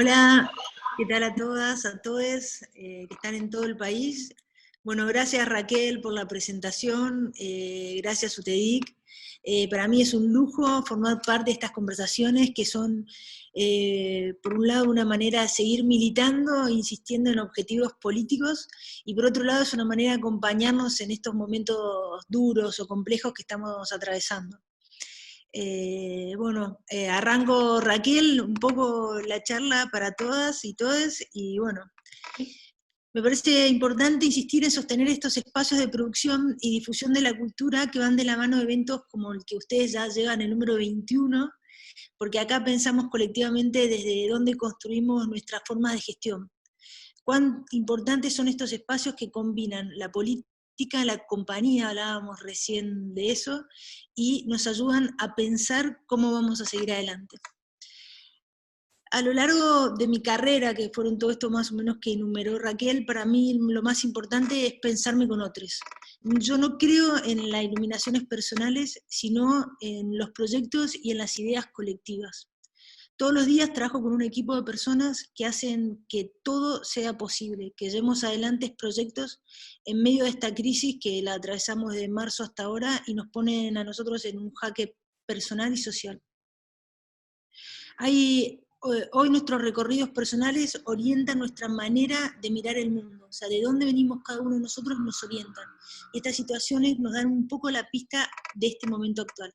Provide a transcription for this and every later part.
Hola, ¿qué tal a todas, a todos que están en todo el país? Bueno, gracias Raquel por la presentación, gracias UTEDIC. Para mí es un lujo formar parte de estas conversaciones que son, por un lado, una manera de seguir militando, insistiendo en objetivos políticos, y por otro lado es una manera de acompañarnos en estos momentos duros o complejos que estamos atravesando. Arranco Raquel, un poco la charla para todas y todes, y bueno, me parece importante insistir en sostener estos espacios de producción y difusión de la cultura que van de la mano de eventos como el que ustedes ya llevan el número 21, porque acá pensamos colectivamente desde dónde construimos nuestras formas de gestión. Cuán importantes son estos espacios que combinan la política, la compañía, hablábamos recién de eso, y nos ayudan a pensar cómo vamos a seguir adelante. A lo largo de mi carrera, que fueron todo esto más o menos que enumeró Raquel, para mí lo más importante es pensarme con otros. Yo no creo en las iluminaciones personales, sino en los proyectos y en las ideas colectivas. Todos los días trabajo con un equipo de personas que hacen que todo sea posible, que llevemos adelante proyectos en medio de esta crisis que la atravesamos de marzo hasta ahora y nos ponen a nosotros en un jaque personal y social. Hoy nuestros recorridos personales orientan nuestra manera de mirar el mundo, o sea, de dónde venimos cada uno de nosotros nos orientan. Y estas situaciones nos dan un poco la pista de este momento actual.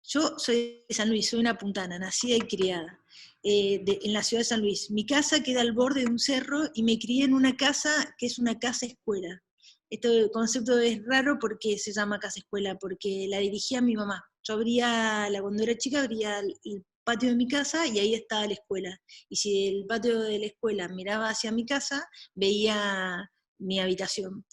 Yo soy de San Luis, soy una puntana, nacida y criada en la ciudad de San Luis. Mi casa queda al borde de un cerro y me crié en una casa que es una casa-escuela. Este concepto es raro porque se llama casa-escuela, porque la dirigía mi mamá. Yo cuando era chica, abría el patio de mi casa y ahí estaba la escuela. Y si el patio de la escuela miraba hacia mi casa, veía mi habitación.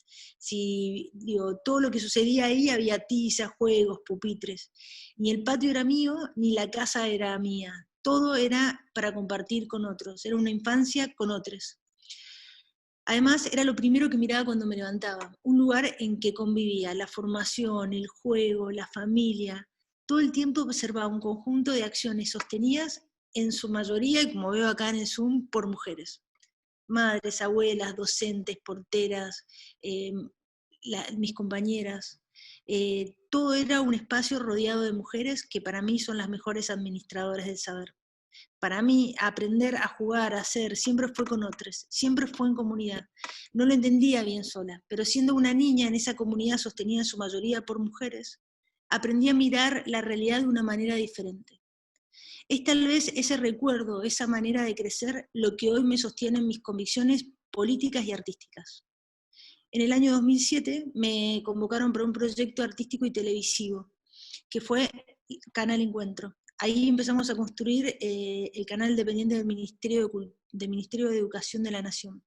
Todo lo que sucedía ahí, había tiza, juegos, pupitres. Ni el patio era mío, ni la casa era mía. Todo era para compartir con otros. Era una infancia con otros. Además, era lo primero que miraba cuando me levantaba. Un lugar en que convivía la formación, el juego, la familia. Todo el tiempo observaba un conjunto de acciones sostenidas, en su mayoría, y como veo acá en el Zoom, por mujeres. Madres, abuelas, docentes, porteras, mis compañeras. Todo era un espacio rodeado de mujeres que para mí son las mejores administradoras del saber. Para mí, aprender a jugar, a hacer, siempre fue con otros, siempre fue en comunidad. No lo entendía bien sola, pero siendo una niña en esa comunidad sostenida en su mayoría por mujeres, aprendí a mirar la realidad de una manera diferente. Es tal vez ese recuerdo, esa manera de crecer, lo que hoy me sostiene en mis convicciones políticas y artísticas. En el año 2007 me convocaron para un proyecto artístico y televisivo, que fue Canal Encuentro. Ahí empezamos a construir el canal dependiente del Ministerio de Educación de la Nación.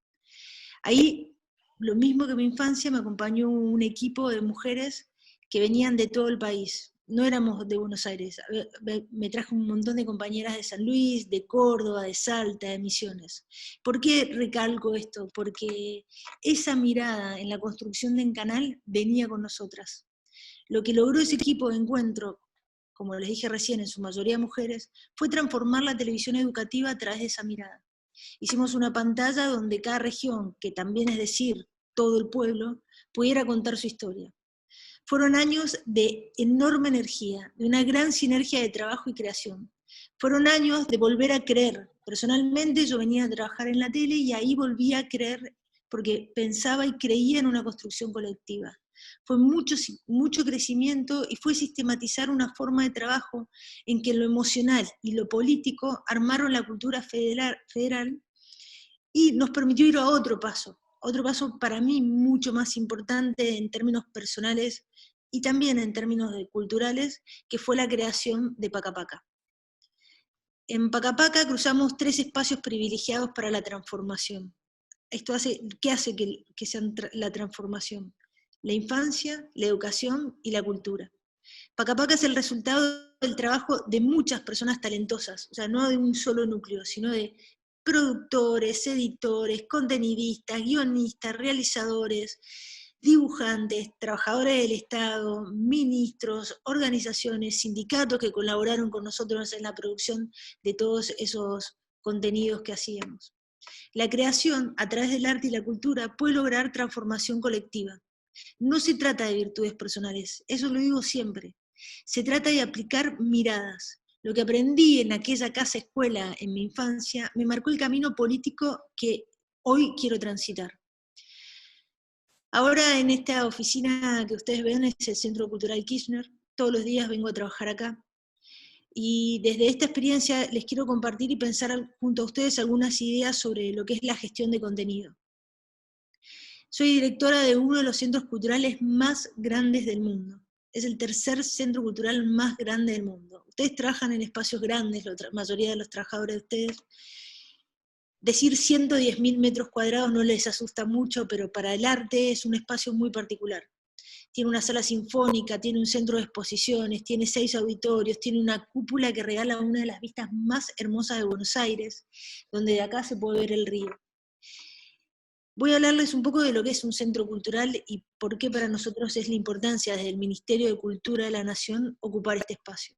Ahí, lo mismo que en mi infancia, me acompañó un equipo de mujeres que venían de todo el país. No éramos de Buenos Aires, me trajo un montón de compañeras de San Luis, de Córdoba, de Salta, de Misiones. ¿Por qué recalco esto? Porque esa mirada en la construcción de Canal venía con nosotras. Lo que logró ese equipo de encuentro, como les dije recién, en su mayoría mujeres, fue transformar la televisión educativa a través de esa mirada. Hicimos una pantalla donde cada región, que también es decir, todo el pueblo, pudiera contar su historia. Fueron años de enorme energía, de una gran sinergia de trabajo y creación. Fueron años de volver a creer. Personalmente yo venía a trabajar en la tele y ahí volví a creer porque pensaba y creía en una construcción colectiva. Fue mucho crecimiento y fue sistematizar una forma de trabajo en que lo emocional y lo político armaron la cultura federal y nos permitió ir a otro paso para mí mucho más importante en términos personales y también en términos culturales, que fue la creación de Pacapaca. En Pacapaca cruzamos 3 espacios privilegiados para la transformación. ¿Qué hace que sea la transformación? La infancia, la educación y la cultura. Pacapaca es el resultado del trabajo de muchas personas talentosas, o sea, no de un solo núcleo, sino de productores, editores, contenidistas, guionistas, realizadores, dibujantes, trabajadores del Estado, ministros, organizaciones, sindicatos que colaboraron con nosotros en la producción de todos esos contenidos que hacíamos. La creación, a través del arte y la cultura, puede lograr transformación colectiva. No se trata de virtudes personales, eso lo digo siempre. Se trata de aplicar miradas. Lo que aprendí en aquella casa escuela en mi infancia me marcó el camino político que hoy quiero transitar. Ahora en esta oficina que ustedes ven es el Centro Cultural Kirchner. Todos los días vengo a trabajar acá. Y desde esta experiencia les quiero compartir y pensar junto a ustedes algunas ideas sobre lo que es la gestión de contenido. Soy directora de uno de los centros culturales más grandes del mundo. Es el tercer centro cultural más grande del mundo. Ustedes trabajan en espacios grandes, la mayoría de los trabajadores de ustedes. Decir 110.000 metros cuadrados no les asusta mucho, pero para el arte es un espacio muy particular. Tiene una sala sinfónica, tiene un centro de exposiciones, tiene 6 auditorios, tiene una cúpula que regala una de las vistas más hermosas de Buenos Aires, donde de acá se puede ver el río. Voy a hablarles un poco de lo que es un centro cultural y por qué para nosotros es la importancia desde el Ministerio de Cultura de la Nación ocupar este espacio.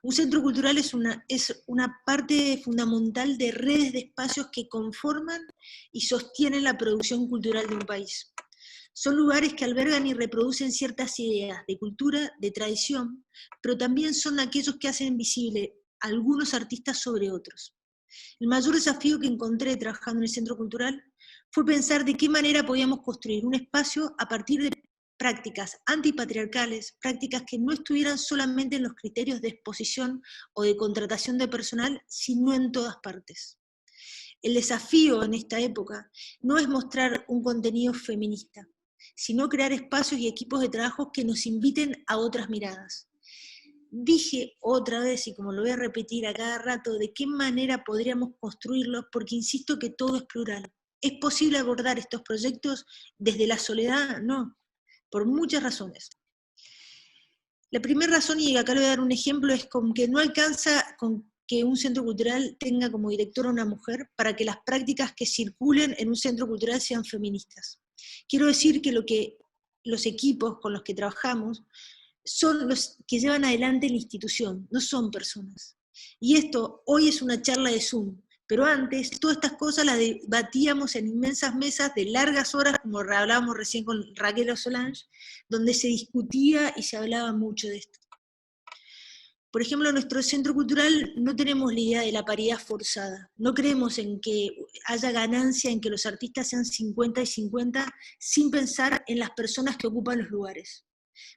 Un centro cultural es una parte fundamental de redes de espacios que conforman y sostienen la producción cultural de un país. Son lugares que albergan y reproducen ciertas ideas de cultura, de tradición, pero también son aquellos que hacen visible a algunos artistas sobre otros. El mayor desafío que encontré trabajando en el centro cultural fue pensar de qué manera podíamos construir un espacio a partir de prácticas antipatriarcales, prácticas que no estuvieran solamente en los criterios de exposición o de contratación de personal, sino en todas partes. El desafío en esta época no es mostrar un contenido feminista, sino crear espacios y equipos de trabajo que nos inviten a otras miradas. Dije otra vez, y como lo voy a repetir a cada rato, de qué manera podríamos construirlos, porque insisto que todo es plural. ¿Es posible abordar estos proyectos desde la soledad? No, por muchas razones. La primera razón, y acá le voy a dar un ejemplo, es con que no alcanza con que un centro cultural tenga como directora una mujer para que las prácticas que circulen en un centro cultural sean feministas. Quiero decir que los equipos con los que trabajamos son los que llevan adelante la institución, no son personas. Y esto hoy es una charla de Zoom, pero antes todas estas cosas las debatíamos en inmensas mesas de largas horas, como hablábamos recién con Raquel Solange, donde se discutía y se hablaba mucho de esto. Por ejemplo, en nuestro centro cultural no tenemos la idea de la paridad forzada, no creemos en que haya ganancia en que los artistas sean 50 y 50 sin pensar en las personas que ocupan los lugares.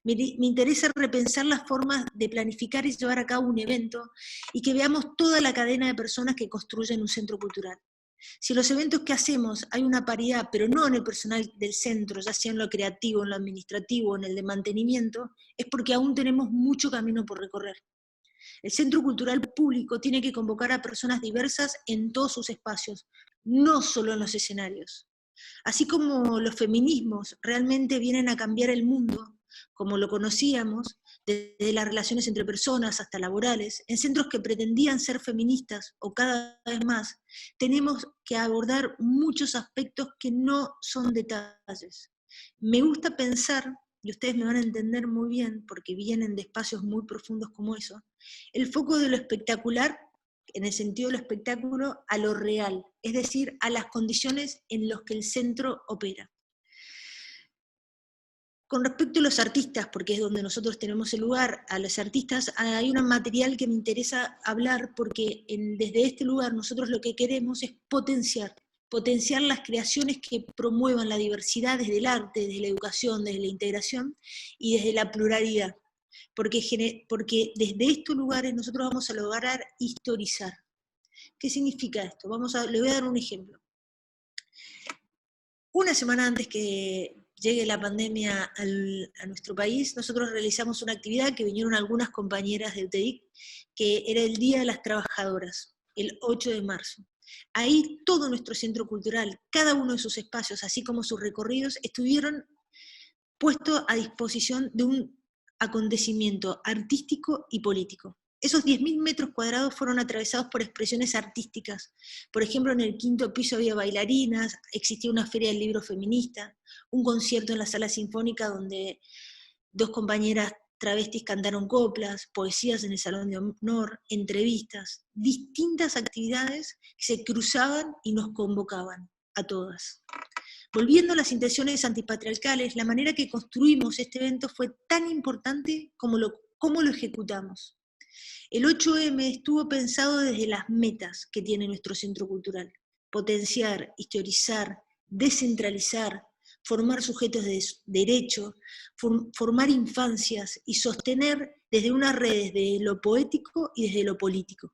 Me interesa repensar las formas de planificar y llevar a cabo un evento y que veamos toda la cadena de personas que construyen un centro cultural. Si en los eventos que hacemos hay una paridad, pero no en el personal del centro, ya sea en lo creativo, en lo administrativo, en el de mantenimiento, es porque aún tenemos mucho camino por recorrer. El centro cultural público tiene que convocar a personas diversas en todos sus espacios, no solo en los escenarios. Así como los feminismos realmente vienen a cambiar el mundo, como lo conocíamos, desde las relaciones entre personas hasta laborales, en centros que pretendían ser feministas o cada vez más, tenemos que abordar muchos aspectos que no son detalles. Me gusta pensar, y ustedes me van a entender muy bien, porque vienen de espacios muy profundos como eso, el foco de lo espectacular, en el sentido del espectáculo, a lo real, es decir, a las condiciones en las que el centro opera. Con respecto a los artistas, porque es donde nosotros tenemos el lugar, a los artistas, hay un material que me interesa hablar, porque desde este lugar nosotros lo que queremos es potenciar las creaciones que promuevan la diversidad desde el arte, desde la educación, desde la integración y desde la pluralidad. Porque desde estos lugares nosotros vamos a lograr historizar. ¿Qué significa esto? Le voy a dar un ejemplo. Una semana antes que llegue la pandemia a nuestro país, nosotros realizamos una actividad que vinieron algunas compañeras de UTEIC, que era el Día de las Trabajadoras, el 8 de marzo. Ahí todo nuestro centro cultural, cada uno de sus espacios, así como sus recorridos, estuvieron puestos a disposición de un acontecimiento artístico y político. Esos 10.000 metros cuadrados fueron atravesados por expresiones artísticas. Por ejemplo, en el 5º piso había bailarinas, existía una feria del libro feminista, un concierto en la sala sinfónica donde 2 compañeras travestis cantaron coplas, poesías en el Salón de Honor, entrevistas, distintas actividades que se cruzaban y nos convocaban a todas. Volviendo a las intenciones antipatriarcales, la manera que construimos este evento fue tan importante como cómo lo ejecutamos. El 8M estuvo pensado desde las metas que tiene nuestro centro cultural: potenciar, historizar, descentralizar, formar sujetos de derecho, formar infancias y sostener desde unas redes de lo poético y desde lo político.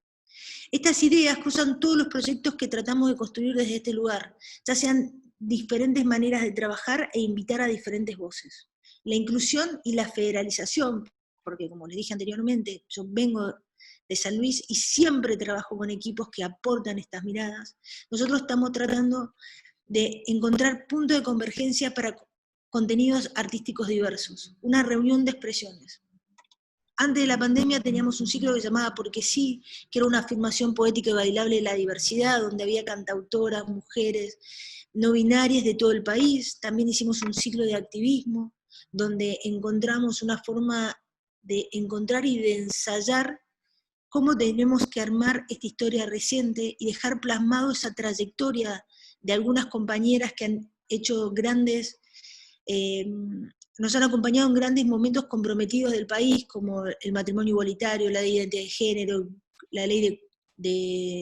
Estas ideas cruzan todos los proyectos que tratamos de construir desde este lugar, ya sean diferentes maneras de trabajar e invitar a diferentes voces. La inclusión y la federalización, porque como les dije anteriormente, yo vengo de San Luis y siempre trabajo con equipos que aportan estas miradas. Nosotros estamos tratando de encontrar puntos de convergencia para contenidos artísticos diversos, una reunión de expresiones. Antes de la pandemia teníamos un ciclo que se llamaba Porque sí, que era una afirmación poética y bailable de la diversidad, donde había cantautoras, mujeres, no binarias de todo el país. También hicimos un ciclo de activismo, donde encontramos una forma de encontrar y de ensayar cómo tenemos que armar esta historia reciente y dejar plasmado esa trayectoria de algunas compañeras que han hecho grandes, nos han acompañado en grandes momentos comprometidos del país, como el matrimonio igualitario, la ley de identidad de género, la ley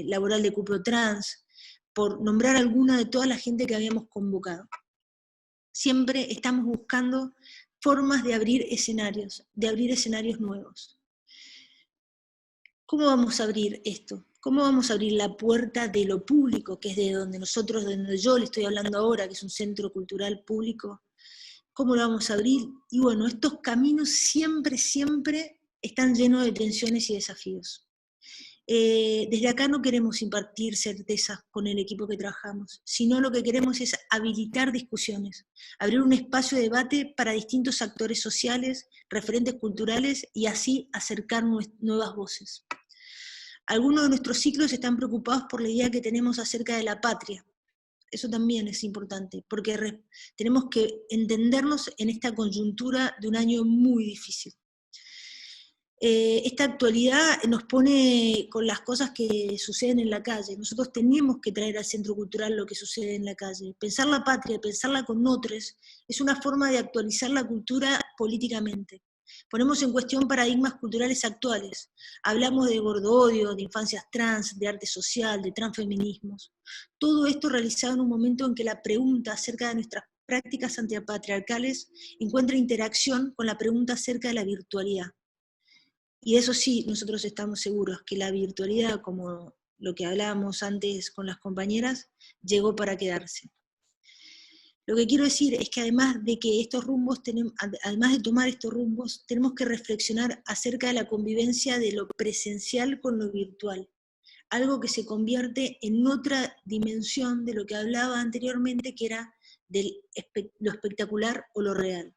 laboral de cupo trans, por nombrar alguna de toda la gente que habíamos convocado. Siempre estamos buscando formas de abrir escenarios nuevos. ¿Cómo vamos a abrir esto? ¿Cómo vamos a abrir la puerta de lo público, que es de donde yo le estoy hablando ahora, que es un centro cultural público? ¿Cómo lo vamos a abrir? Y bueno, estos caminos siempre están llenos de tensiones y desafíos. Desde acá no queremos impartir certezas con el equipo que trabajamos, sino lo que queremos es habilitar discusiones, abrir un espacio de debate para distintos actores sociales, referentes culturales, y así acercar nuevas voces. Algunos de nuestros ciclos están preocupados por la idea que tenemos acerca de la patria. Eso también es importante, porque tenemos que entendernos en esta coyuntura de un año muy difícil. Esta actualidad nos pone con las cosas que suceden en la calle. Nosotros tenemos que traer al centro cultural lo que sucede en la calle. Pensar la patria, pensarla con otros, es una forma de actualizar la cultura políticamente. Ponemos en cuestión paradigmas culturales actuales. Hablamos de gordo-odio, de infancias trans, de arte social, de transfeminismos. Todo esto realizado en un momento en que la pregunta acerca de nuestras prácticas antipatriarcales encuentra interacción con la pregunta acerca de la virtualidad. Y eso sí, nosotros estamos seguros que la virtualidad, como lo que hablábamos antes con las compañeras, llegó para quedarse. Lo que quiero decir es que además de tomar estos rumbos, tenemos que reflexionar acerca de la convivencia de lo presencial con lo virtual, algo que se convierte en otra dimensión de lo que hablaba anteriormente, que era de lo espectacular o lo real.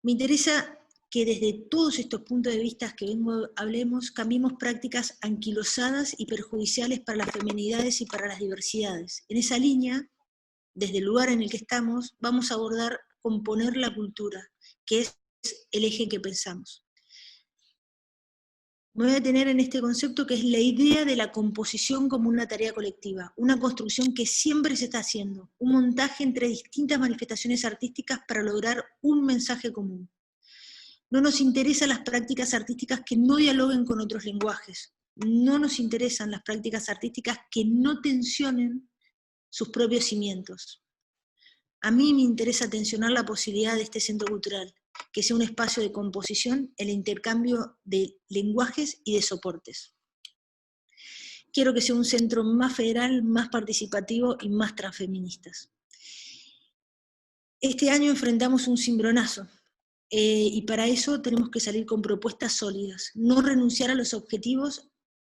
Me interesa que desde todos estos puntos de vista que hablemos, cambiemos prácticas anquilosadas y perjudiciales para las feminidades y para las diversidades. En esa línea, desde el lugar en el que estamos, vamos a abordar componer la cultura, que es el eje que pensamos. Me voy a detener en este concepto, que es la idea de la composición como una tarea colectiva, una construcción que siempre se está haciendo, un montaje entre distintas manifestaciones artísticas para lograr un mensaje común. No nos interesan las prácticas artísticas que no dialoguen con otros lenguajes, no nos interesan las prácticas artísticas que no tensionen sus propios cimientos. A mí me interesa tensionar la posibilidad de este centro cultural, que sea un espacio de composición, el intercambio de lenguajes y de soportes. Quiero que sea un centro más federal, más participativo y más transfeministas. Este año enfrentamos un cimbronazo, y para eso tenemos que salir con propuestas sólidas, no renunciar a los objetivos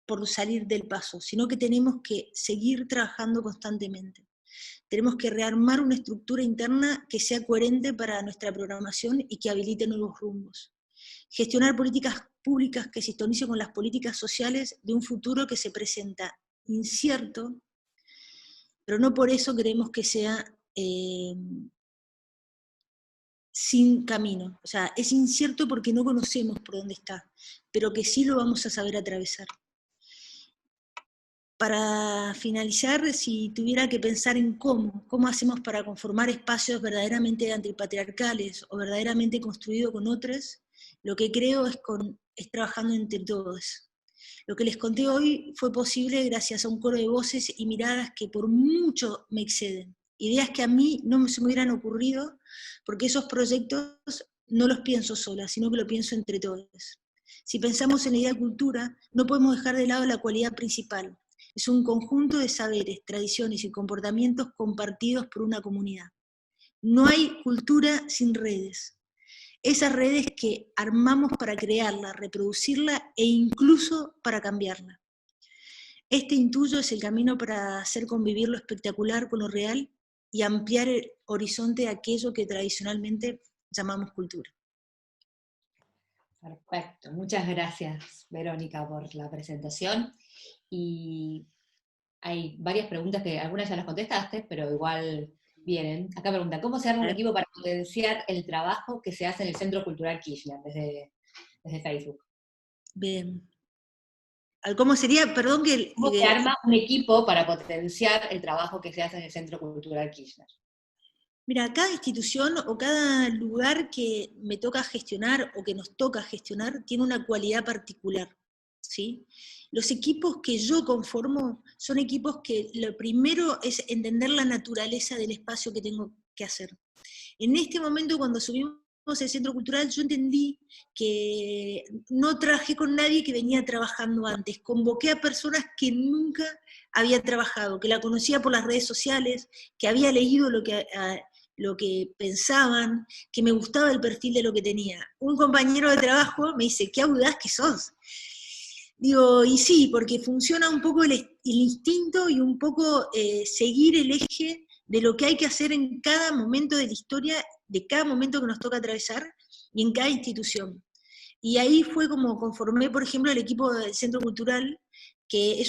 por salir del paso, sino que tenemos que seguir trabajando constantemente. Tenemos que rearmar una estructura interna que sea coherente para nuestra programación y que habilite nuevos rumbos. Gestionar políticas públicas que sintonicen con las políticas sociales de un futuro que se presenta incierto, pero no por eso queremos que sea sin camino. O sea, es incierto porque no conocemos por dónde está, pero que sí lo vamos a saber atravesar. Para finalizar, si tuviera que pensar en cómo hacemos para conformar espacios verdaderamente antipatriarcales o verdaderamente construidos con otros, lo que creo es trabajando entre todos. Lo que les conté hoy fue posible gracias a un coro de voces y miradas que por mucho me exceden. Ideas que a mí no se me hubieran ocurrido, porque esos proyectos no los pienso sola, sino que lo pienso entre todos. Si pensamos en la idea de cultura, no podemos dejar de lado la cualidad principal. Es un conjunto de saberes, tradiciones y comportamientos compartidos por una comunidad. No hay cultura sin redes. Esas redes que armamos para crearla, reproducirla e incluso para cambiarla. Este intuyo es el camino para hacer convivir lo espectacular con lo real y ampliar el horizonte de aquello que tradicionalmente llamamos cultura. Perfecto, muchas gracias, Verónica, por la presentación. Y hay varias preguntas que algunas ya las contestaste, pero igual vienen. Acá pregunta, ¿cómo se arma un equipo para potenciar el trabajo que se hace en el Centro Cultural Kirchner desde Facebook? Bien. ¿Cómo sería? Perdón que... ¿Cómo se arma un equipo para potenciar el trabajo que se hace en el Centro Cultural Kirchner? Mira, cada institución o cada lugar que me toca gestionar o que nos toca gestionar tiene una cualidad particular, ¿sí? Los equipos que yo conformo son equipos que lo primero es entender la naturaleza del espacio que tengo que hacer. En este momento, cuando subimos el Centro Cultural, yo entendí que no trabajé con nadie que venía trabajando antes, convoqué a personas que nunca había trabajado, que la conocía por las redes sociales, que había leído lo que pensaban, que me gustaba el perfil de lo que tenía. Un compañero de trabajo me dice, qué audaz que sos. Digo, y sí, porque funciona un poco el instinto y un poco seguir el eje de lo que hay que hacer en cada momento de la historia, de cada momento que nos toca atravesar y en cada institución. Y ahí fue como conformé, por ejemplo, el equipo del Centro Cultural, que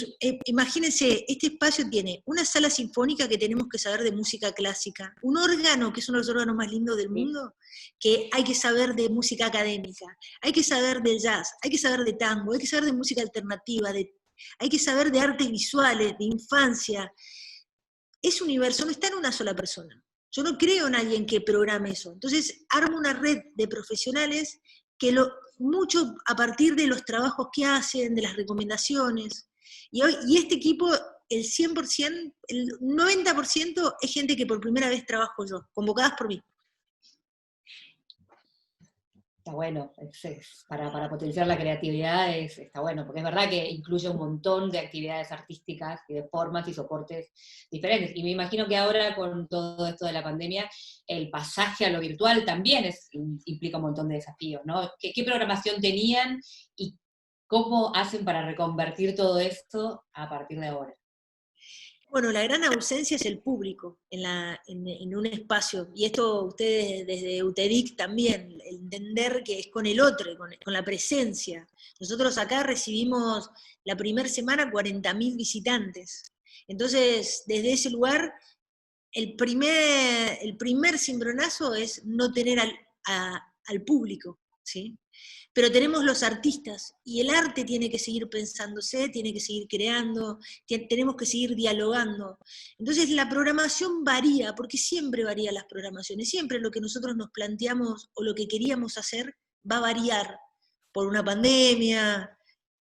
imagínense, este espacio tiene una sala sinfónica que tenemos que saber de música clásica, un órgano, que es uno de los órganos más lindos del mundo, que hay que saber de música académica, hay que saber de jazz, hay que saber de tango, hay que saber de música alternativa, hay que saber de artes visuales, de infancia. Ese universo no está en una sola persona. Yo no creo en alguien que programe eso. Entonces, armo una red de profesionales que mucho a partir de los trabajos que hacen, de las recomendaciones. Y este equipo, el 100%, el 90% es gente que por primera vez trabajo yo, convocadas por mí. Está bueno, para potenciar la creatividad está bueno, porque es verdad que incluye un montón de actividades artísticas y de formas y soportes diferentes. Y me imagino que ahora con todo esto de la pandemia, el pasaje a lo virtual también implica un montón de desafíos, ¿no? ¿Qué programación tenían y cómo hacen para reconvertir todo esto a partir de ahora? Bueno, la gran ausencia es el público en un espacio, y esto ustedes desde UTEDIC también, entender que es con el otro, con la presencia. Nosotros acá recibimos la primera semana 40.000 visitantes, entonces desde ese lugar el primer cimbronazo es no tener al público, ¿sí? Pero tenemos los artistas, y el arte tiene que seguir pensándose, tiene que seguir creando, tenemos que seguir dialogando. Entonces la programación varía, porque siempre varían las programaciones, siempre lo que nosotros nos planteamos o lo que queríamos hacer va a variar por una pandemia,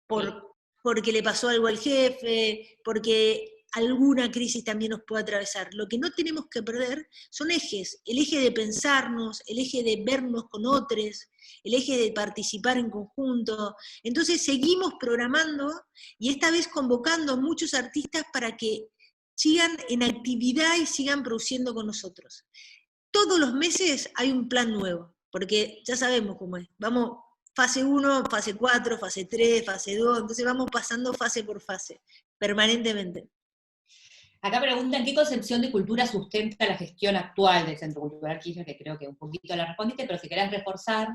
porque le pasó algo al jefe, porque alguna crisis también nos puede atravesar. Lo que no tenemos que perder son ejes, el eje de pensarnos, el eje de vernos con otros, el eje de participar en conjunto. Entonces seguimos programando y esta vez convocando a muchos artistas para que sigan en actividad y sigan produciendo con nosotros. Todos los meses hay un plan nuevo, porque ya sabemos cómo es. Vamos fase 1, fase 4, fase 3, fase 2, entonces vamos pasando fase por fase, permanentemente. Acá preguntan qué concepción de cultura sustenta la gestión actual del Centro Cultural Kirchner, que creo que un poquito la respondiste, pero si querés reforzar,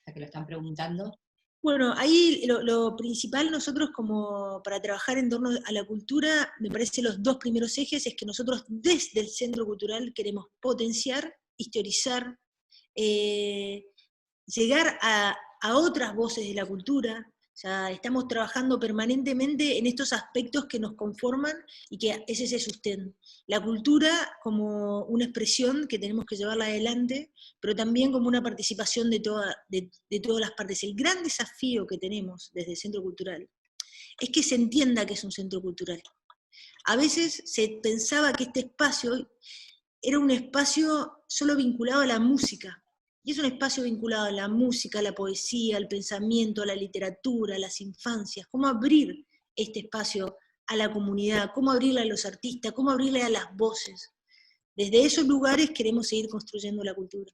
ya que lo están preguntando. Bueno, ahí lo principal nosotros como para trabajar en torno a la cultura, me parece los dos primeros ejes es que nosotros desde el Centro Cultural queremos potenciar, historizar, llegar a otras voces de la cultura. O sea, estamos trabajando permanentemente en estos aspectos que nos conforman y que ese se sustén. La cultura como una expresión que tenemos que llevarla adelante, pero también como una participación de todas las partes. El gran desafío que tenemos desde el Centro Cultural es que se entienda que es un centro cultural. A veces se pensaba que este espacio era un espacio solo vinculado a la música, y es un espacio vinculado a la música, a la poesía, al pensamiento, a la literatura, a las infancias. ¿Cómo abrir este espacio a la comunidad? ¿Cómo abrirle a los artistas? ¿Cómo abrirle a las voces? Desde esos lugares queremos seguir construyendo la cultura.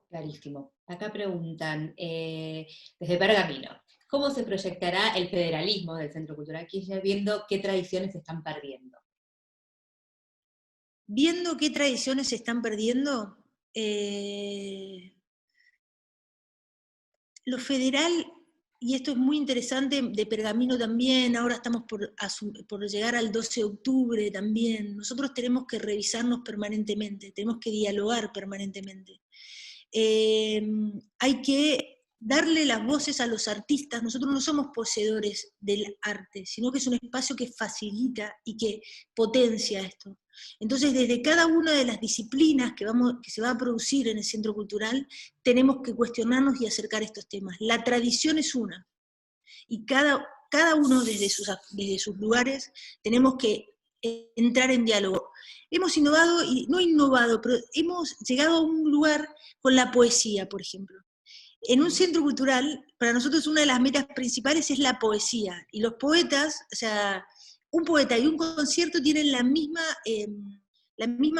Clarísimo. Acá preguntan, desde Pergamino, ¿cómo se proyectará el federalismo del Centro Cultural Kirchner viendo qué tradiciones se están perdiendo? Viendo qué tradiciones se están perdiendo, lo federal, y esto es muy interesante, de Pergamino también, ahora estamos por llegar al 12 de octubre también, nosotros tenemos que revisarnos permanentemente, tenemos que dialogar permanentemente. Hay que darle las voces a los artistas. Nosotros no somos poseedores del arte, sino que es un espacio que facilita y que potencia esto. Entonces, desde cada una de las disciplinas que se va a producir en el Centro Cultural, tenemos que cuestionarnos y acercar estos temas. La tradición es una, y cada uno desde sus lugares tenemos que entrar en diálogo. Hemos innovado, y no innovado, pero hemos llegado a un lugar con la poesía, por ejemplo. En un centro cultural, para nosotros una de las metas principales es la poesía, y los poetas, o sea, un poeta y un concierto tienen la misma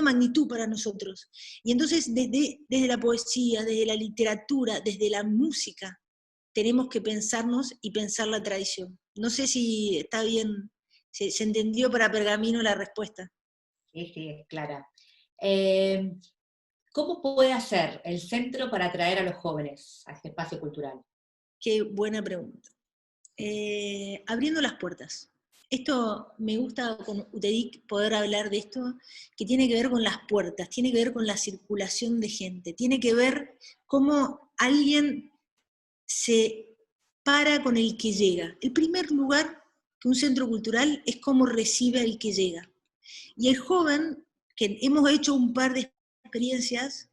magnitud para nosotros. Y entonces desde la poesía, desde la literatura, desde la música, tenemos que pensarnos y pensar la tradición. No sé si está bien, se entendió para Pergamino la respuesta. Sí, sí, es clara. ¿Cómo puede hacer el centro para atraer a los jóvenes a este espacio cultural? Qué buena pregunta. Abriendo las puertas. Esto me gusta con UTEDIC poder hablar de esto, que tiene que ver con las puertas, tiene que ver con la circulación de gente, tiene que ver cómo alguien se para con el que llega. El primer lugar que un centro cultural es cómo recibe al que llega. Y el joven, que hemos hecho un par de experiencias,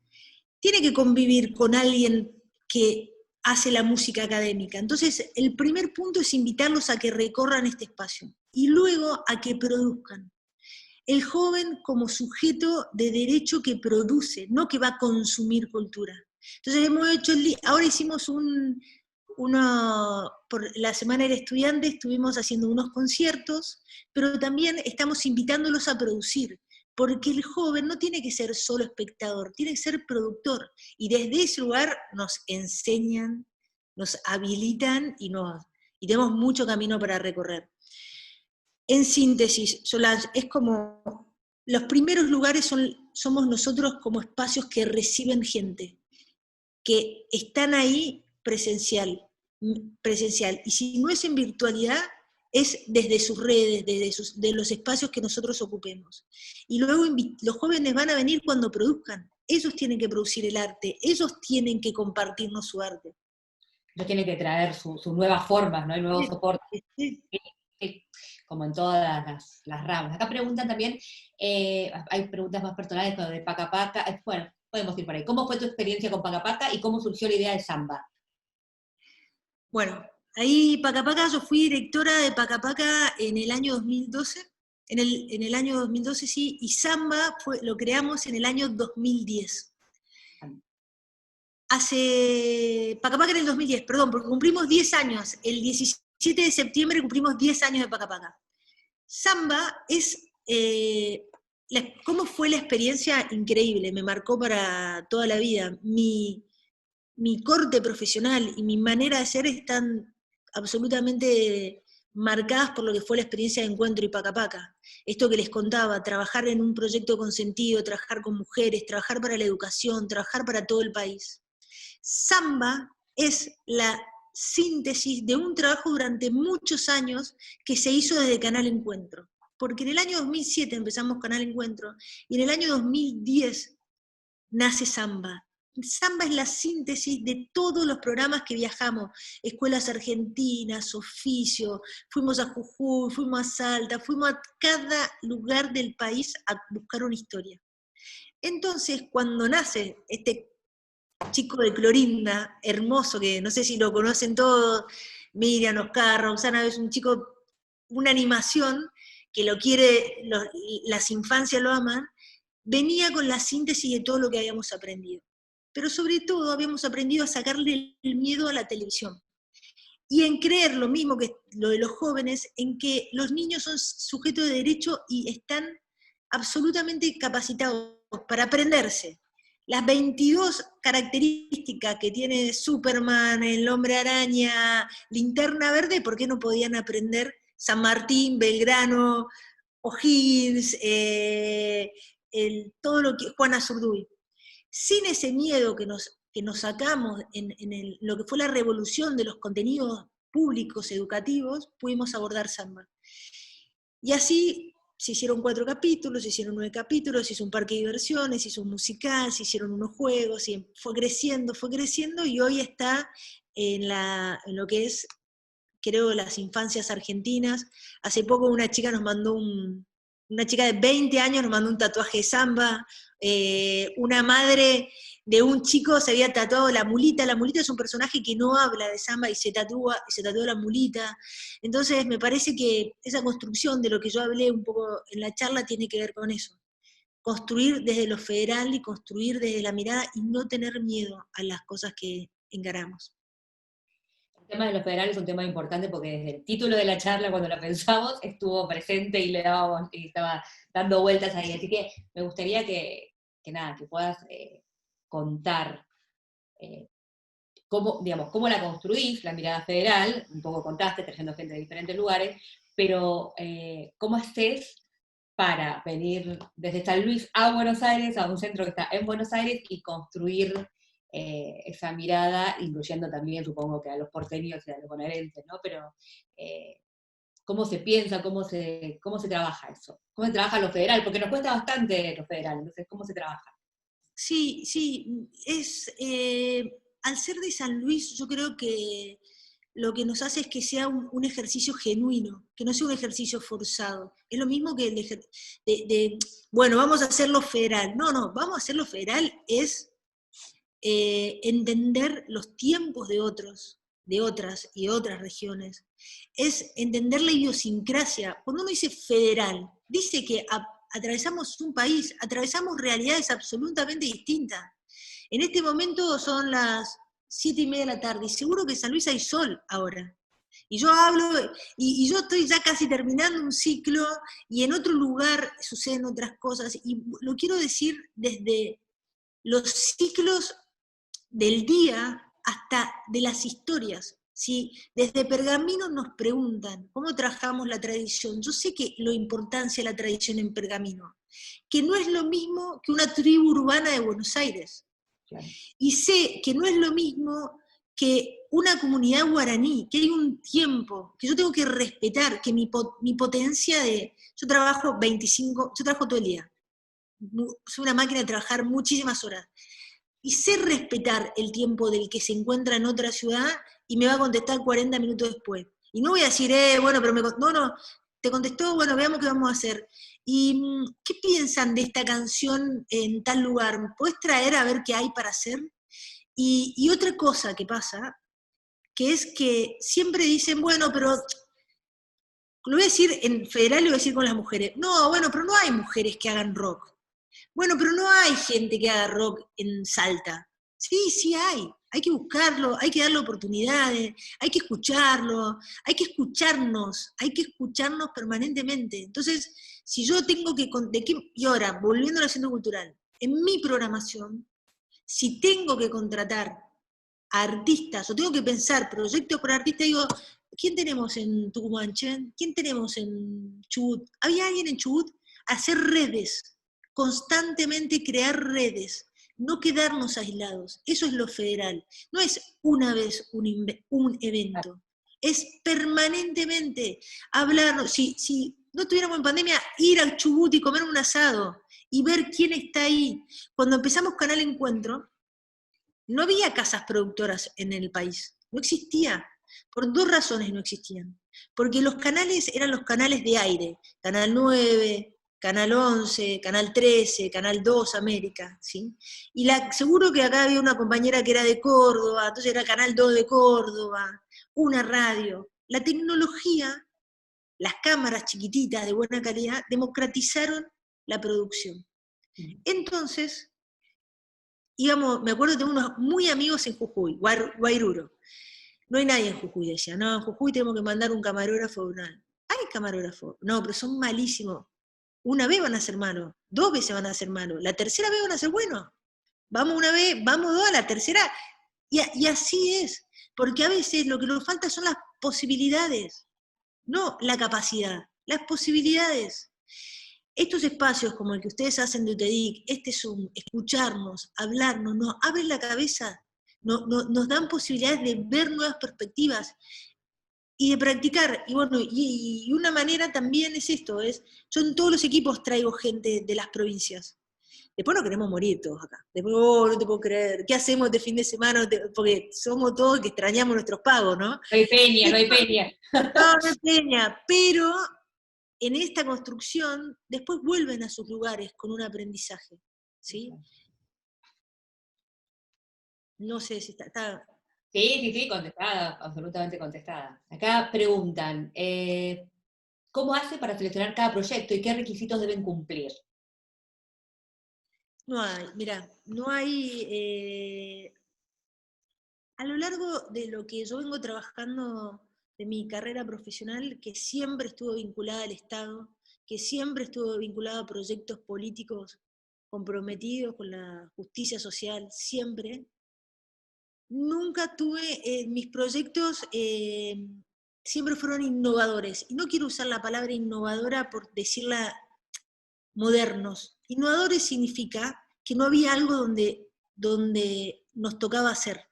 tiene que convivir con alguien que hace la música académica. Entonces, el primer punto es invitarlos a que recorran este espacio y luego a que produzcan. El joven como sujeto de derecho que produce, no que va a consumir cultura. Entonces, ahora hicimos por la Semana del Estudiante estuvimos haciendo unos conciertos, pero también estamos invitándolos a producir, porque el joven no tiene que ser solo espectador, tiene que ser productor, y desde ese lugar nos enseñan, nos habilitan y tenemos mucho camino para recorrer. En síntesis, Solange, es como, los primeros lugares somos nosotros como espacios que reciben gente, que están ahí presencial, y si no es en virtualidad, es desde sus redes, de los espacios que nosotros ocupemos. Y luego los jóvenes van a venir cuando produzcan, ellos tienen que producir el arte, ellos tienen que compartirnos su arte. Ellos tienen que traer sus nuevas formas, ¿no? Y nuevos soportes. Sí. Como en todas las ramas. Acá preguntan también, hay preguntas más personales como de Paca Paca, bueno, podemos ir por ahí. ¿Cómo fue tu experiencia con Paca Paca y cómo surgió la idea de Samba? Bueno, ahí Paca Paca, yo fui directora de Paca Paca en el año 2012, en el año 2012 sí, y Samba lo creamos en el año 2010. Paca Paca en el 2010, perdón, porque cumplimos 10 años, el 17 de septiembre cumplimos 10 años de Paca Paca. Samba es, ¿cómo fue la experiencia? Increíble, me marcó para toda la vida. Mi corte profesional y mi manera de ser están absolutamente marcadas por lo que fue la experiencia de Encuentro y Paca Paca. Esto que les contaba, trabajar en un proyecto con sentido, trabajar con mujeres, trabajar para la educación, trabajar para todo el país. Samba es la síntesis de un trabajo durante muchos años que se hizo desde Canal Encuentro. Porque en el año 2007 empezamos Canal Encuentro, y en el año 2010 nace Samba. Samba es la síntesis de todos los programas que viajamos, escuelas argentinas, oficio, fuimos a Jujuy, fuimos a Salta, fuimos a cada lugar del país a buscar una historia. Entonces, cuando nace este chico de Clorinda, hermoso, que no sé si lo conocen todos, Miriam, Oscar, Roxana, es un chico, una animación que lo quiere, las infancias lo aman, venía con la síntesis de todo lo que habíamos aprendido. Pero sobre todo habíamos aprendido a sacarle el miedo a la televisión. Y en creer lo mismo que lo de los jóvenes, en que los niños son sujetos de derecho y están absolutamente capacitados para aprenderse. Las 22 características que tiene Superman, el Hombre Araña, Linterna Verde, ¿por qué no podían aprender San Martín, Belgrano, O'Higgins, todo lo que Juana Azurduy? Sin ese miedo que nos sacamos en lo que fue la revolución de los contenidos públicos educativos, pudimos abordar Samba. Y así se hicieron 4 capítulos, se hicieron 9 capítulos, se hizo un parque de diversiones, se hizo un musical, se hicieron unos juegos, y fue creciendo, y hoy está en lo que es, creo, las infancias argentinas. Hace poco una chica de 20 años nos mandó un tatuaje de Samba, una madre de un chico se había tatuado la mulita es un personaje que no habla de Samba y se tatuó la mulita. Entonces me parece que esa construcción de lo que yo hablé un poco en la charla tiene que ver con eso, construir desde lo federal y construir desde la mirada y no tener miedo a las cosas que encaramos. El tema de los federales es un tema importante porque desde el título de la charla, cuando la pensamos, estuvo presente y estaba dando vueltas ahí. Así que me gustaría que puedas contar cómo la construís, la mirada federal, un poco contaste, trayendo gente de diferentes lugares, pero ¿cómo haces para venir desde San Luis a Buenos Aires, a un centro que está en Buenos Aires, y construir esa mirada, incluyendo también, supongo, que a los porteños y a los bonaerenses, ¿no? Pero ¿cómo se piensa, cómo se trabaja eso? ¿Cómo se trabaja lo federal? Porque nos cuesta bastante lo federal, entonces, ¿cómo se trabaja? Sí, al ser de San Luis, yo creo que lo que nos hace es que sea un ejercicio genuino, que no sea un ejercicio forzado. Es lo mismo que bueno, vamos a hacerlo federal. No, vamos a hacerlo federal es entender los tiempos de otros, de otras y otras regiones. Es entender la idiosincrasia. Cuando uno dice federal, dice que atravesamos un país, atravesamos realidades absolutamente distintas. En este momento son las 7:30 de la tarde, y seguro que en San Luis hay sol ahora. Y yo hablo, y yo estoy ya casi terminando un ciclo, y en otro lugar suceden otras cosas, y lo quiero decir desde los ciclos del día hasta de las historias. ¿Sí? Desde Pergamino nos preguntan cómo trabajamos la tradición. Yo sé que la importancia de la tradición en Pergamino, que no es lo mismo que una tribu urbana de Buenos Aires. Claro. Y sé que no es lo mismo que una comunidad guaraní, que hay un tiempo que yo tengo que respetar, que mi potencia yo trabajo todo el día. Soy una máquina de trabajar muchísimas horas. Y sé respetar el tiempo del que se encuentra en otra ciudad y me va a contestar 40 minutos después. Y no voy a decir, bueno, pero no, te contestó, bueno, veamos qué vamos a hacer. ¿Y qué piensan de esta canción en tal lugar? ¿Me podés traer a ver qué hay para hacer? Y otra cosa que pasa, que es que siempre dicen, bueno, pero lo voy a decir en federal, lo voy a decir con las mujeres. No, bueno, pero no hay mujeres que hagan rock. Bueno, pero no hay gente que haga rock en Salta. Sí hay que buscarlo, hay que darle oportunidades, hay que escucharlo, hay que escucharnos permanentemente. Entonces, si yo tengo que, y ahora, volviendo al Centro Cultural, en mi programación, si tengo que contratar a artistas, o tengo que pensar proyectos por artistas, digo, ¿quién tenemos en Tucumán? ¿Quién tenemos en Chubut? ¿Había alguien en Chubut? Hacer redes, constantemente crear redes, no quedarnos aislados. Eso es lo federal. No es una vez un evento, es permanentemente hablar. Si no estuviéramos en pandemia, ir al Chubut y comer un asado, y ver quién está ahí. Cuando empezamos Canal Encuentro, no había casas productoras en el país, no existía. Por dos razones no existían. Porque los canales eran los canales de aire, Canal 9, Canal 11, Canal 13, Canal 2, América, ¿sí? Y seguro que acá había una compañera que era de Córdoba, entonces era Canal 2 de Córdoba, una radio. La tecnología, las cámaras chiquititas de buena calidad, democratizaron la producción. Entonces, íbamos, me acuerdo, tengo unos muy amigos en Jujuy, Guairuro. No hay nadie en Jujuy, decía, no, en Jujuy tenemos que mandar un camarógrafo. Hay camarógrafo, no, pero son malísimos. Una vez van a ser malos, dos veces van a ser malos, la tercera vez van a ser buenos. Vamos una vez, vamos dos, a la tercera. Y así es, porque a veces lo que nos falta son las posibilidades, no la capacidad, las posibilidades. Estos espacios como el que ustedes hacen de UTEDIC, este Zoom, escucharnos, hablarnos, nos abren la cabeza, nos dan posibilidades de ver nuevas perspectivas y de practicar. Y bueno, y una manera también es esto, yo en todos los equipos traigo gente de las provincias. Después no queremos morir todos acá. Después, no te puedo creer, ¿qué hacemos este fin de semana? Porque somos todos que extrañamos nuestros pagos, ¿no? No hay peña, no hay peña. No, no hay peña, pero en esta construcción después vuelven a sus lugares con un aprendizaje, ¿sí? No sé si está... Sí, contestada, absolutamente contestada. Acá preguntan, ¿cómo hace para seleccionar cada proyecto y qué requisitos deben cumplir? No hay, mira, no hay... a lo largo de lo que yo vengo trabajando de mi carrera profesional, que siempre estuvo vinculada al Estado, que siempre estuvo vinculada a proyectos políticos comprometidos con la justicia social, siempre, nunca tuve, mis proyectos siempre fueron innovadores. Y no quiero usar la palabra innovadora por decirla modernos. Innovadores significa que no había algo donde nos tocaba hacer.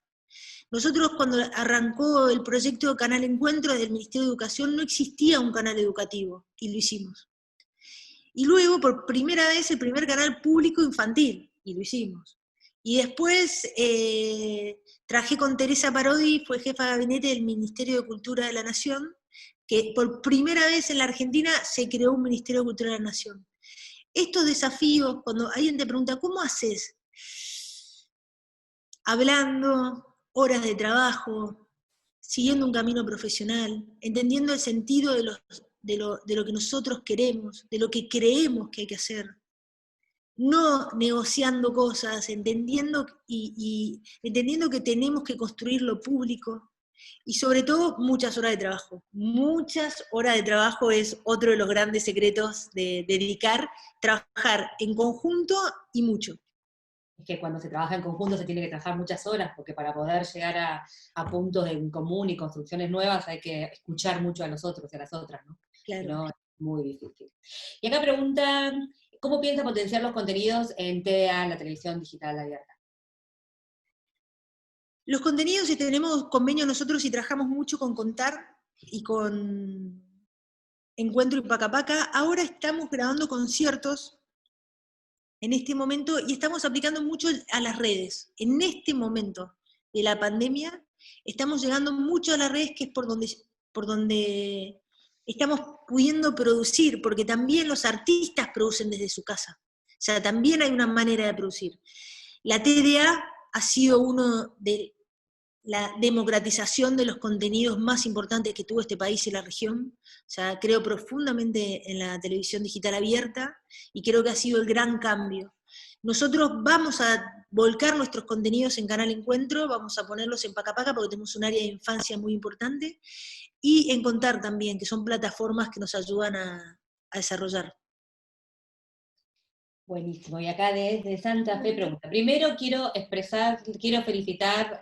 Nosotros cuando arrancó el proyecto Canal Encuentro del Ministerio de Educación no existía un canal educativo y lo hicimos. Y luego por primera vez el primer canal público infantil y lo hicimos. Y después trabajé con Teresa Parodi, fue jefa de gabinete del Ministerio de Cultura de la Nación, que por primera vez en la Argentina se creó un Ministerio de Cultura de la Nación. Estos desafíos, cuando alguien te pregunta, ¿cómo haces? Hablando, horas de trabajo, siguiendo un camino profesional, entendiendo el sentido de lo que nosotros queremos, de lo que creemos que hay que hacer. No negociando cosas, entendiendo que tenemos que construir lo público, y sobre todo muchas horas de trabajo. Muchas horas de trabajo es otro de los grandes secretos de dedicar, trabajar en conjunto y mucho. Es que cuando se trabaja en conjunto se tiene que trabajar muchas horas, porque para poder llegar a puntos en común y construcciones nuevas hay que escuchar mucho a los otros y a las otras, ¿no? Claro. Si no, es muy difícil. Y acá preguntan, ¿cómo piensa potenciar los contenidos en TDA, en la televisión digital abierta? Los contenidos, si tenemos convenio nosotros y trabajamos mucho con Contar y con Encuentro y Pacapaca, ahora estamos grabando conciertos en este momento y estamos aplicando mucho a las redes. En este momento de la pandemia estamos llegando mucho a las redes, que es por donde estamos pudiendo producir, porque también los artistas producen desde su casa. O sea, también hay una manera de producir. La TDA ha sido uno de la democratización de los contenidos más importantes que tuvo este país y la región. O sea, creo profundamente en la televisión digital abierta y creo que ha sido el gran cambio. Nosotros vamos a volcar nuestros contenidos en Canal Encuentro, vamos a ponerlos en Pacapaca porque tenemos un área de infancia muy importante, y en Contar también, que son plataformas que nos ayudan a desarrollar. Buenísimo, y acá desde Santa Fe pregunta. Primero quiero felicitar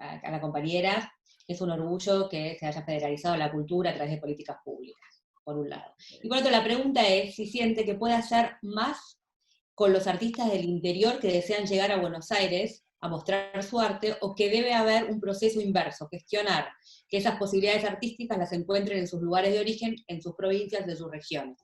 a la compañera, que es un orgullo que se haya federalizado la cultura a través de políticas públicas, por un lado. Y por otro, la pregunta es si siente que puede hacer más con los artistas del interior que desean llegar a Buenos Aires a mostrar su arte, o que debe haber un proceso inverso, gestionar que esas posibilidades artísticas las encuentren en sus lugares de origen, en sus provincias, de sus regiones.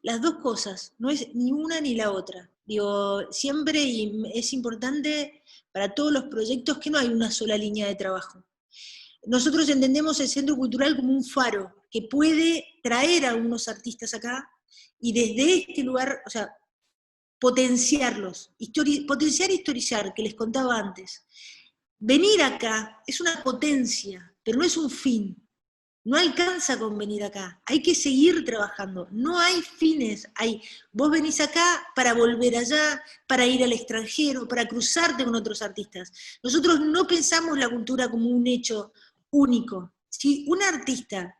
las dos cosas, no es ni una ni la otra. Digo, siempre y es importante para todos los proyectos que no hay una sola línea de trabajo. Nosotros entendemos el centro cultural como un faro que puede traer a unos artistas acá y desde este lugar, o sea, potenciarlos, potenciar e historizar, que les contaba antes. Venir acá es una potencia, pero no es un fin. No alcanza con venir acá, hay que seguir trabajando, no hay fines, vos venís acá para volver allá, para ir al extranjero, para cruzarte con otros artistas. Nosotros no pensamos la cultura como un hecho único. Si un artista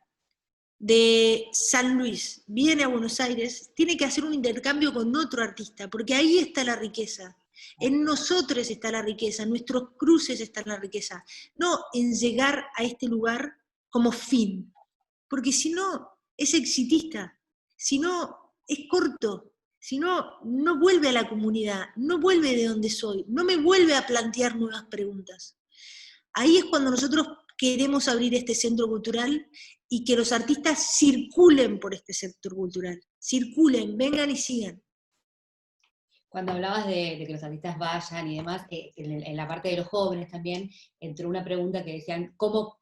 de San Luis viene a Buenos Aires, tiene que hacer un intercambio con otro artista, porque ahí está la riqueza. En nosotros está la riqueza, en nuestros cruces está la riqueza, no en llegar a este lugar como fin, porque si no es exitista, si no es corto, si no, no vuelve a la comunidad, no vuelve de donde soy, no me vuelve a plantear nuevas preguntas. Ahí es cuando nosotros queremos abrir este centro cultural y que los artistas circulen por este centro cultural, circulen, vengan y sigan. Cuando hablabas de que los artistas vayan y demás, en la parte de los jóvenes también, entró una pregunta que decían, ¿cómo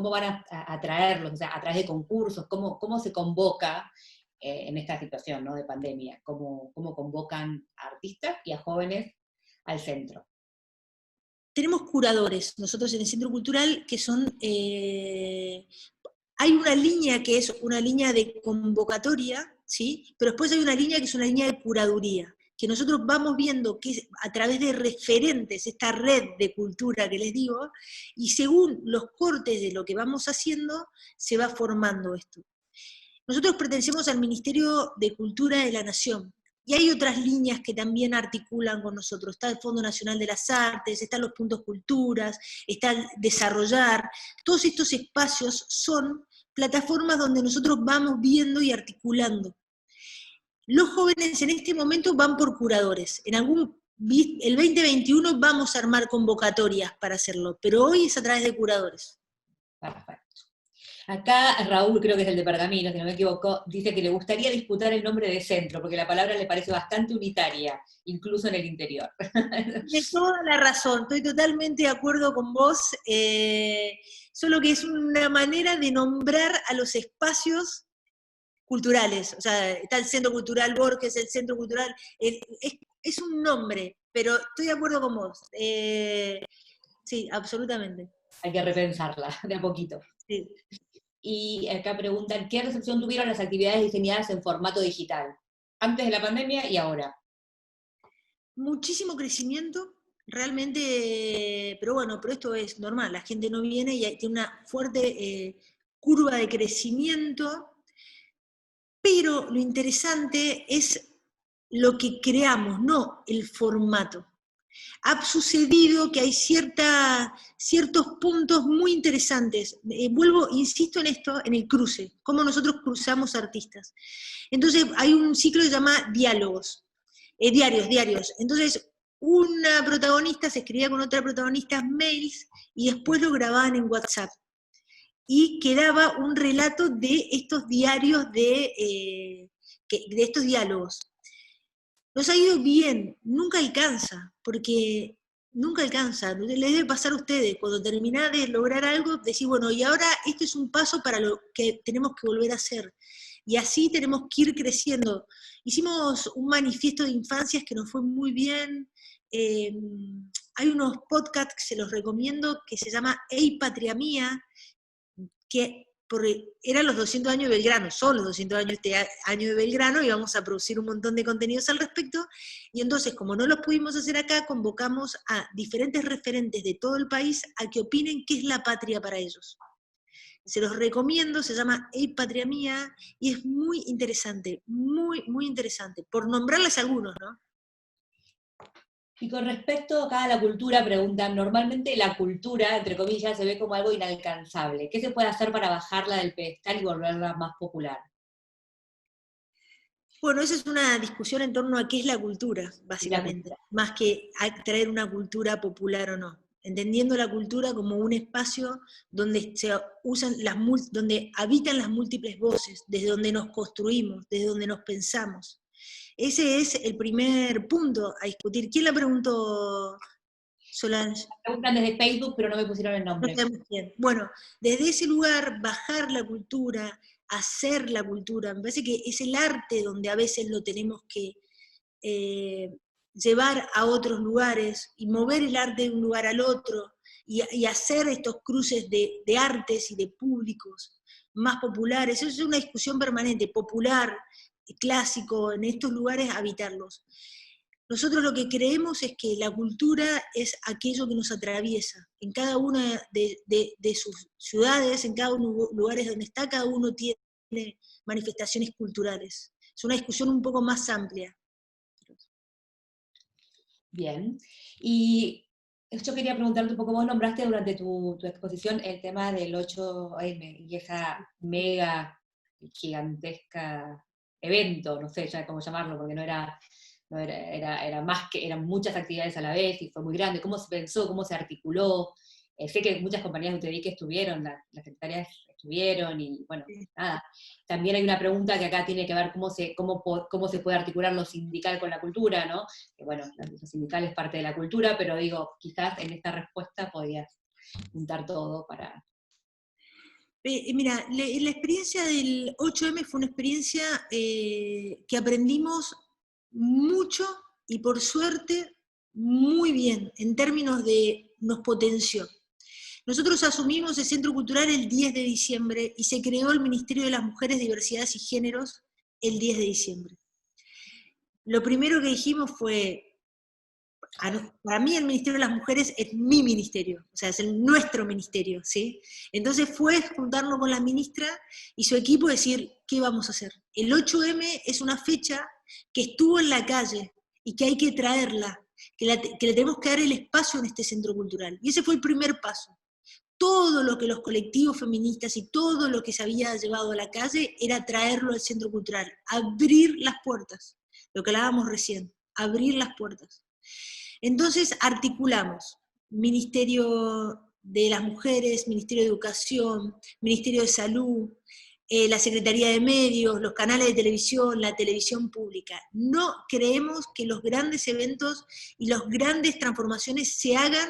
van a atraerlos? O sea, a través de concursos, ¿cómo se convoca en esta situación, ¿no?, de pandemia? ¿Cómo convocan a artistas y a jóvenes al centro? Tenemos curadores, nosotros en el Centro Cultural, que son... hay una línea que es una línea de convocatoria, ¿sí? Pero después hay una línea que es una línea de curaduría, que nosotros vamos viendo que a través de referentes, esta red de cultura que les digo, y según los cortes de lo que vamos haciendo, se va formando esto. Nosotros pertenecemos al Ministerio de Cultura de la Nación, y hay otras líneas que también articulan con nosotros. Está el Fondo Nacional de las Artes, están los puntos culturas, está el desarrollar. Todos estos espacios son plataformas donde nosotros vamos viendo y articulando. Los jóvenes en este momento van por curadores. El 2021 vamos a armar convocatorias para hacerlo, pero hoy es a través de curadores. Perfecto. Acá Raúl, creo que es el de Pergamino, si no me equivoco, dice que le gustaría disputar el nombre de centro, porque la palabra le parece bastante unitaria, incluso en el interior. Tienes toda la razón, estoy totalmente de acuerdo con vos, solo que es una manera de nombrar a los espacios culturales, o sea, está el Centro Cultural Borges, el Centro Cultural, es un nombre, pero estoy de acuerdo con vos, sí, absolutamente. Hay que repensarla de a poquito. Sí. Y acá preguntan, ¿qué recepción tuvieron las actividades diseñadas en formato digital? Antes de la pandemia y ahora. Muchísimo crecimiento, realmente, pero esto es normal, la gente no viene y tiene una fuerte curva de crecimiento, pero lo interesante es lo que creamos, no el formato. Ha sucedido que hay ciertos puntos muy interesantes. Insisto en esto, en el cruce, cómo nosotros cruzamos artistas. Entonces hay un ciclo que se llama diálogos, diarios. Entonces una protagonista se escribía con otra protagonista mails y después lo grababan en WhatsApp. Y quedaba un relato de estos diarios, de estos diálogos. Nos ha ido bien, nunca alcanza, porque nunca alcanza, les debe pasar a ustedes, cuando terminás de lograr algo, decís, bueno, y ahora este es un paso para lo que tenemos que volver a hacer, y así tenemos que ir creciendo. Hicimos un manifiesto de infancias que nos fue muy bien, hay unos podcasts que se los recomiendo, que se llama Ey Patria Mía, que eran los 200 años de Belgrano, son los 200 años este año de Belgrano, y vamos a producir un montón de contenidos al respecto, y entonces, como no los pudimos hacer acá, convocamos a diferentes referentes de todo el país a que opinen qué es la patria para ellos. Se los recomiendo, se llama Ey Patria Mía, y es muy interesante, muy interesante, por nombrarles algunos, ¿no? Y con respecto acá a la cultura, preguntan, normalmente la cultura, entre comillas, se ve como algo inalcanzable. ¿Qué se puede hacer para bajarla del pedestal y volverla más popular? Bueno, esa es una discusión en torno a qué es la cultura, básicamente, más que traer una cultura popular o no. entendiendo la cultura como un espacio donde se usan donde habitan las múltiples voces, desde donde nos construimos, desde donde nos pensamos. Ese es el primer punto a discutir. ¿Quién la preguntó, Solange? Me preguntan desde Facebook, pero no me pusieron el No nombre. sabemos quién. Bueno, desde ese lugar, bajar la cultura, hacer la cultura, me parece que es el arte donde a veces lo tenemos que llevar a otros lugares y mover el arte de un lugar al otro y hacer estos cruces de artes y de públicos más populares. Eso es una discusión permanente, popular, clásico, en estos lugares habitarlos. Nosotros lo que creemos es que la cultura es aquello que nos atraviesa. En cada una de sus ciudades, en cada uno lugares donde está, cada uno tiene manifestaciones culturales. Es una discusión un poco más amplia. Bien. Y yo quería preguntarte un poco, vos nombraste durante tu exposición el tema del 8M y esa mega gigantesca evento, no sé ya cómo llamarlo, porque era más que, eran muchas actividades a la vez y fue muy grande. ¿Cómo se pensó? ¿Cómo se articuló? Sé que muchas compañías de UTEDI que estuvieron, las secretarias estuvieron, y bueno, nada. También hay una pregunta que acá tiene que ver cómo se puede articular lo sindical con la cultura, ¿no? Que bueno, lo sindical es parte de la cultura, pero digo, quizás en esta respuesta podías juntar todo para... Mira, la experiencia del 8M fue una experiencia que aprendimos mucho y por suerte muy bien, en términos de nos potenció. Nosotros asumimos el Centro Cultural el 10 de diciembre y se creó el Ministerio de las Mujeres, Diversidades y Géneros el 10 de diciembre. Lo primero que dijimos fue, para mí el Ministerio de las Mujeres es mi ministerio, o sea, es nuestro ministerio, ¿sí? Entonces fue juntarnos con la ministra y su equipo y decir, ¿qué vamos a hacer? El 8M es una fecha que estuvo en la calle y que hay que traerla, que le tenemos que dar el espacio en este centro cultural. Y ese fue el primer paso. Todo lo que los colectivos feministas y todo lo que se había llevado a la calle era traerlo al centro cultural, abrir las puertas, lo que hablábamos recién, abrir las puertas. Entonces articulamos Ministerio de las Mujeres, Ministerio de Educación, Ministerio de Salud, la Secretaría de Medios, los canales de televisión, la televisión pública. No creemos que los grandes eventos y las grandes transformaciones se hagan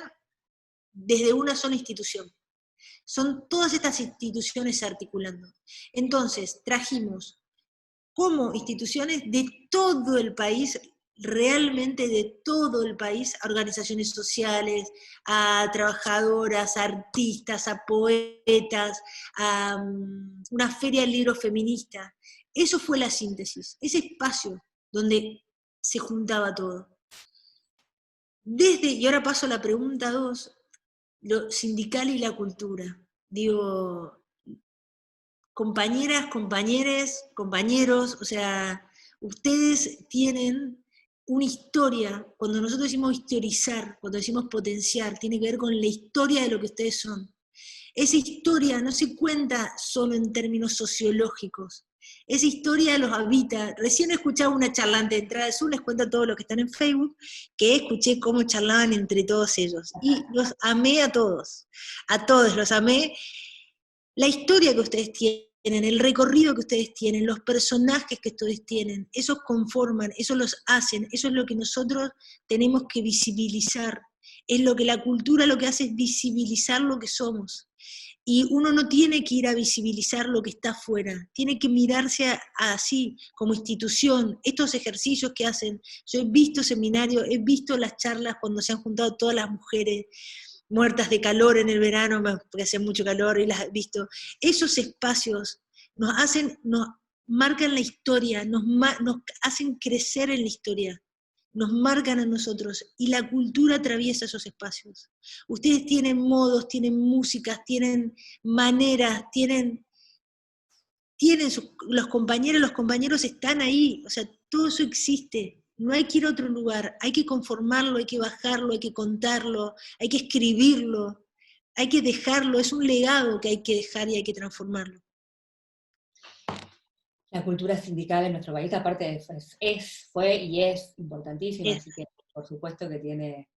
desde una sola institución. Son todas estas instituciones articulando. Entonces, trajimos como instituciones de todo el país, realmente de todo el país, a organizaciones sociales, a trabajadoras, a artistas, a poetas, a una feria del libro feminista. Eso fue la síntesis, ese espacio donde se juntaba todo. Y ahora paso a la pregunta 2, lo sindical y la cultura. Digo, compañeras, compañeros, o sea, ustedes tienen una historia, cuando nosotros decimos historizar, cuando decimos potenciar, tiene que ver con la historia de lo que ustedes son. Esa historia no se cuenta solo en términos sociológicos, esa historia los habita. Recién escuchaba una charlante de Entrada Sur, les cuento a todos los que están en Facebook, que escuché cómo charlaban entre todos ellos, y los amé a todos los amé. La historia que ustedes tienen, el recorrido que ustedes tienen, los personajes que ustedes tienen, esos conforman, eso los hacen, eso es lo que nosotros tenemos que visibilizar. Es lo que la cultura lo que hace es visibilizar lo que somos. Y uno no tiene que ir a visibilizar lo que está afuera, tiene que mirarse así, como institución, estos ejercicios que hacen. Yo he visto seminarios, he visto las charlas cuando se han juntado todas las mujeres muertas de calor en el verano, porque hace mucho calor y las he visto. Esos espacios nos marcan la historia, nos hacen crecer en la historia, nos marcan a nosotros, y la cultura atraviesa esos espacios. Ustedes tienen modos, tienen músicas, tienen maneras, los compañeros están ahí, o sea, todo eso existe. No hay que ir a otro lugar, hay que conformarlo, hay que bajarlo, hay que contarlo, hay que escribirlo, hay que dejarlo, es un legado que hay que dejar y hay que transformarlo. La cultura sindical en nuestro país, aparte fue y es importantísima, así que por supuesto que tiene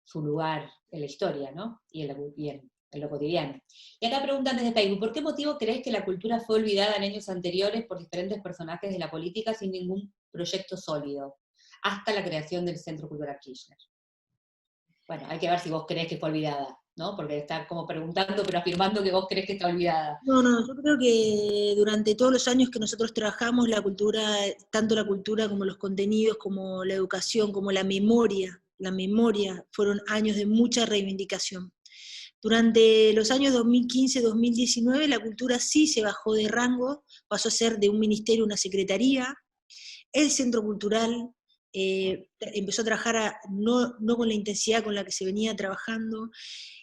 su lugar en la historia, ¿no? En lo cotidiano. Y acá preguntan desde Facebook, ¿por qué motivo crees que la cultura fue olvidada en años anteriores por diferentes personajes de la política sin ningún proyecto sólido, hasta la creación del Centro Cultural Kirchner? Bueno, hay que ver si vos crees que fue olvidada, ¿no? Porque está como preguntando, pero afirmando que vos crees que está olvidada. No, no, yo creo que durante todos los años que nosotros trabajamos, la cultura, tanto la cultura como los contenidos, como la educación, como la memoria, fueron años de mucha reivindicación. Durante los años 2015-2019 la cultura sí se bajó de rango, pasó a ser de un ministerio una secretaría. El Centro Cultural empezó a trabajar no con la intensidad con la que se venía trabajando,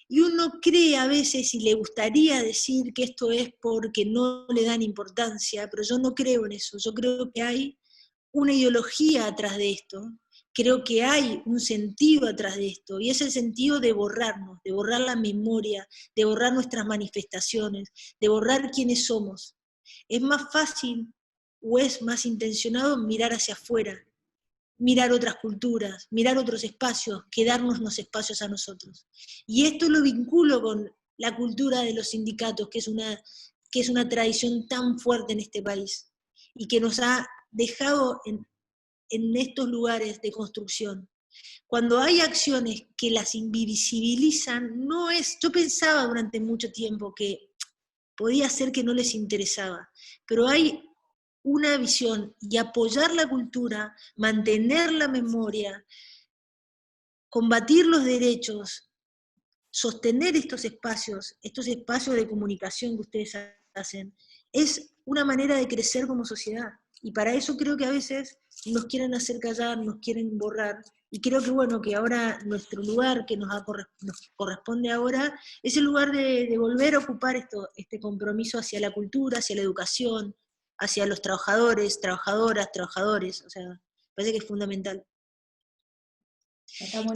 y uno cree a veces y le gustaría decir que esto es porque no le dan importancia, pero yo no creo en eso. Yo creo que hay una ideología atrás de esto, creo que hay un sentido atrás de esto, y es el sentido de borrarnos, de borrar la memoria, de borrar nuestras manifestaciones, de borrar quiénes somos. Es más fácil o es más intencionado mirar hacia afuera, mirar otras culturas, mirar otros espacios, que darnos los espacios a nosotros. Y esto lo vinculo con la cultura de los sindicatos, que es una tradición tan fuerte en este país y que nos ha dejado en estos lugares de construcción. Cuando hay acciones que las invisibilizan, no es, yo pensaba durante mucho tiempo que podía ser que no les interesaba, pero hay una visión y apoyar la cultura, mantener la memoria, combatir los derechos, sostener estos espacios de comunicación que ustedes hacen, es una manera de crecer como sociedad. Y para eso creo que a veces nos quieren hacer callar, nos quieren borrar, y creo que bueno, que ahora nuestro lugar que nos corresponde ahora es el lugar de volver a ocupar este compromiso hacia la cultura, hacia la educación, hacia los trabajadores, trabajadoras, trabajadores, o sea, parece que es fundamental.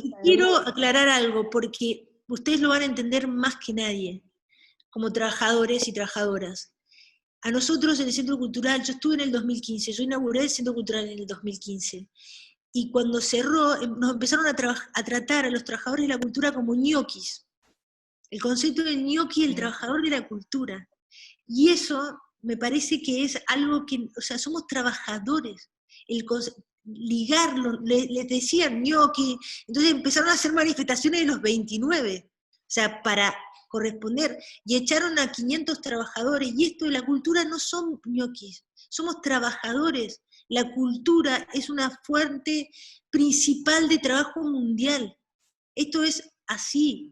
Y quiero aclarar algo, porque ustedes lo van a entender más que nadie, como trabajadores y trabajadoras. A nosotros en el Centro Cultural, yo estuve en el 2015, yo inauguré el Centro Cultural en el 2015, y cuando cerró, nos empezaron a tratar a los trabajadores de la cultura como ñoquis. El concepto de ñoqui, el trabajador de la cultura. Y eso me parece que es algo que, o sea, somos trabajadores. Ligarlo, les decían ñoqui, entonces empezaron a hacer manifestaciones de los 29, o sea, para corresponder, y echaron a 500 trabajadores, y esto de la cultura no son ñoquis, somos trabajadores. La cultura es una fuente principal de trabajo mundial. Esto es así,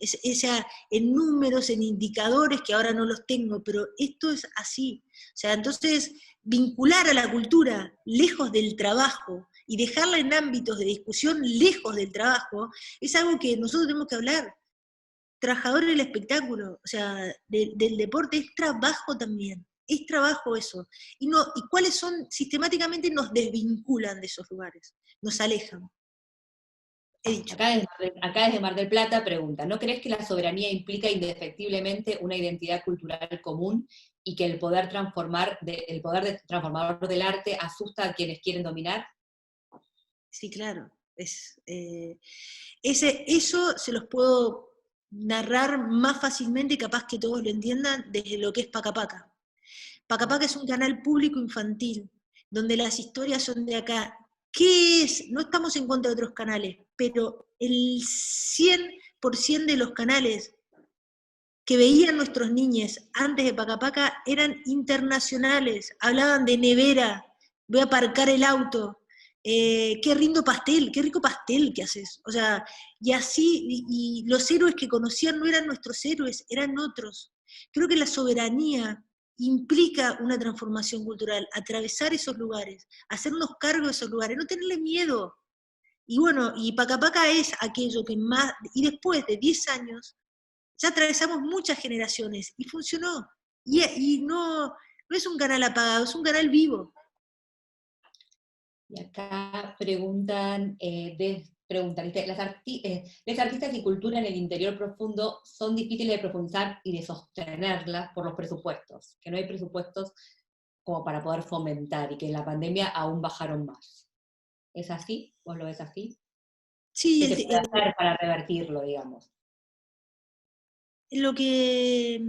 en números, en indicadores, que ahora no los tengo, pero esto es así. O sea, entonces, vincular a la cultura lejos del trabajo y dejarla en ámbitos de discusión lejos del trabajo, es algo que nosotros tenemos que hablar. Trabajadores del espectáculo, o sea, del deporte, es trabajo también. Es trabajo eso. Y cuáles son, sistemáticamente nos desvinculan de esos lugares, nos alejan. Acá desde Mar del Plata pregunta, ¿no crees que la soberanía implica indefectiblemente una identidad cultural común y que el poder transformador del arte asusta a quienes quieren dominar? Sí, claro. Eso se los puedo narrar más fácilmente y capaz que todos lo entiendan desde lo que es Paca Paca. Paca Paca es un canal público infantil, donde las historias son de acá. ¿Qué es? No estamos en contra de otros canales, pero el 100% de los canales que veían nuestros niños antes de Paca Paca eran internacionales, hablaban de nevera, voy a aparcar el auto, qué rico pastel que haces. O sea, y así, y los héroes que conocían no eran nuestros héroes, eran otros. Creo que la soberanía implica una transformación cultural, atravesar esos lugares, hacernos cargo de esos lugares, no tenerle miedo. Y bueno, y Paca Paca es aquello que más, y después de 10 años, ya atravesamos muchas generaciones y funcionó. Y no es un canal apagado, es un canal vivo. Y acá preguntan, ¿viste? Las artistas y cultura en el interior profundo son difíciles de profundizar y de sostenerlas por los presupuestos, que no hay presupuestos como para poder fomentar y que en la pandemia aún bajaron más. ¿Es así? ¿Vos lo ves así? Sí, ¿Qué se puede hacer para revertirlo, digamos? lo que,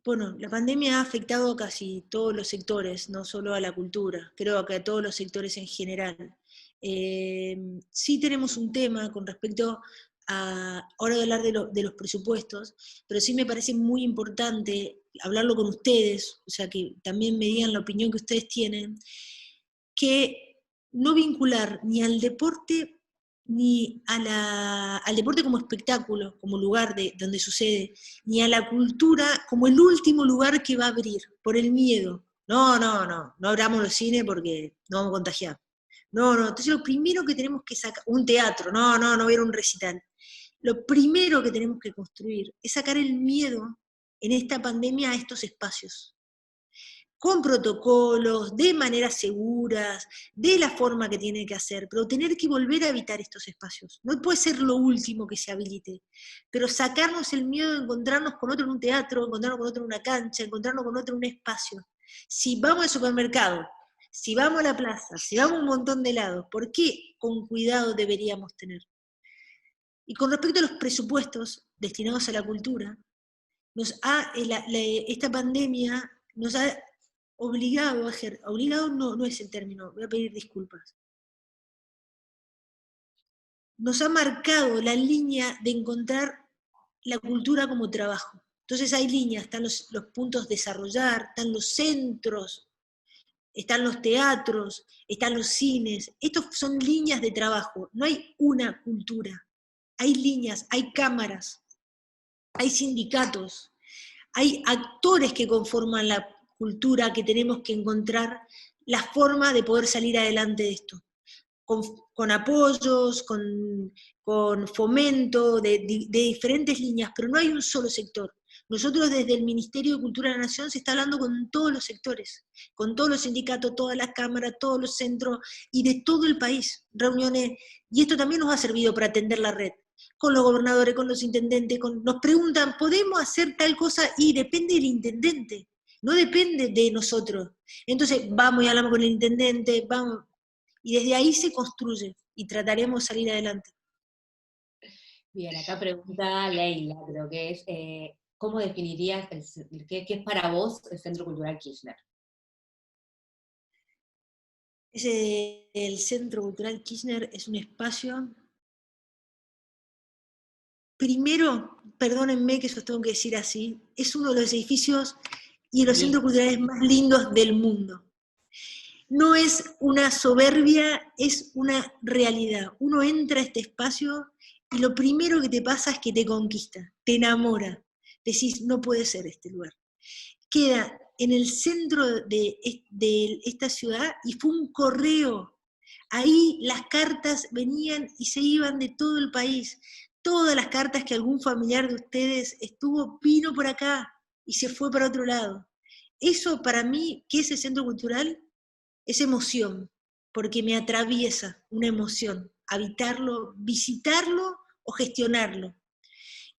bueno, la pandemia ha afectado a casi todos los sectores, no solo a la cultura, creo que a todos los sectores en general. Sí tenemos un tema con respecto a, ahora voy a hablar de los presupuestos, pero sí me parece muy importante hablarlo con ustedes, o sea, que también me digan la opinión que ustedes tienen, que no vincular ni al deporte ni al deporte como espectáculo, como lugar donde sucede, ni a la cultura como el último lugar que va a abrir, por el miedo. No abramos los cines porque nos vamos a contagiar. No, entonces lo primero que tenemos que sacar, un teatro, no ver un recital. Lo primero que tenemos que construir es sacar el miedo en esta pandemia a estos espacios, con protocolos, de maneras seguras, de la forma que tiene que hacer, pero tener que volver a habitar estos espacios. No puede ser lo último que se habilite, pero sacarnos el miedo de encontrarnos con otro en un teatro, encontrarnos con otro en una cancha, encontrarnos con otro en un espacio. Si vamos al supermercado, si vamos a la plaza, si vamos a un montón de lados, ¿por qué con cuidado deberíamos tener? Y con respecto a los presupuestos destinados a la cultura, esta pandemia nos ha obligado, obligado no es el término, voy a pedir disculpas, nos ha marcado la línea de encontrar la cultura como trabajo. Entonces hay líneas, están los puntos desarrollar, están los centros, están los teatros, están los cines, estos son líneas de trabajo, no hay una cultura, hay líneas, hay cámaras, hay sindicatos, hay actores que conforman la cultura que tenemos que encontrar la forma de poder salir adelante de esto, con apoyos, con fomento de diferentes líneas, pero no hay un solo sector. Nosotros desde el Ministerio de Cultura de la Nación se está hablando con todos los sectores, con todos los sindicatos, todas las cámaras, todos los centros y de todo el país, reuniones, y esto también nos ha servido para atender la red, con los gobernadores, con los intendentes, nos preguntan, ¿podemos hacer tal cosa? Y depende del intendente, no depende de nosotros. Entonces vamos y hablamos con el intendente, vamos, y desde ahí se construye y trataremos de salir adelante. Bien, acá pregunta Leila, creo que es, ¿cómo definirías qué es para vos el Centro Cultural Kirchner? El Centro Cultural Kirchner es un espacio, primero, perdónenme que eso tengo que decir así, es uno de los edificios y los centros culturales más lindos del mundo. No es una soberbia, es una realidad. Uno entra a este espacio y lo primero que te pasa es que te conquista, te enamora. Decís, no puede ser este lugar. Queda en el centro de esta ciudad y fue un correo. Ahí las cartas venían y se iban de todo el país. Todas las cartas que algún familiar de ustedes vino por acá y se fue para otro lado. Eso para mí, ¿qué es el centro cultural? Es emoción, porque me atraviesa una emoción, habitarlo, visitarlo o gestionarlo.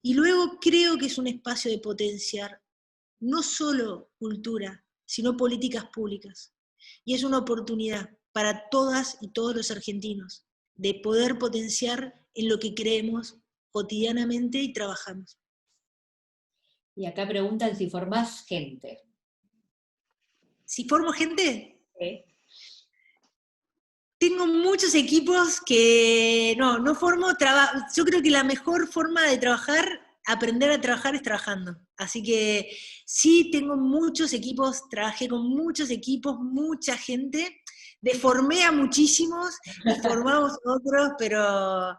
Y luego creo que es un espacio de potenciar no solo cultura, sino políticas públicas. Y es una oportunidad para todas y todos los argentinos de poder potenciar en lo que creemos cotidianamente y trabajamos. Y acá preguntan si formás gente. Si formo gente, ¿Sí? tengo muchos equipos que no formo, yo creo que la mejor forma de trabajar, aprender a trabajar es trabajando. Así que sí tengo muchos equipos, trabajé con muchos equipos, mucha gente, deformé a muchísimos y formamos otros, pero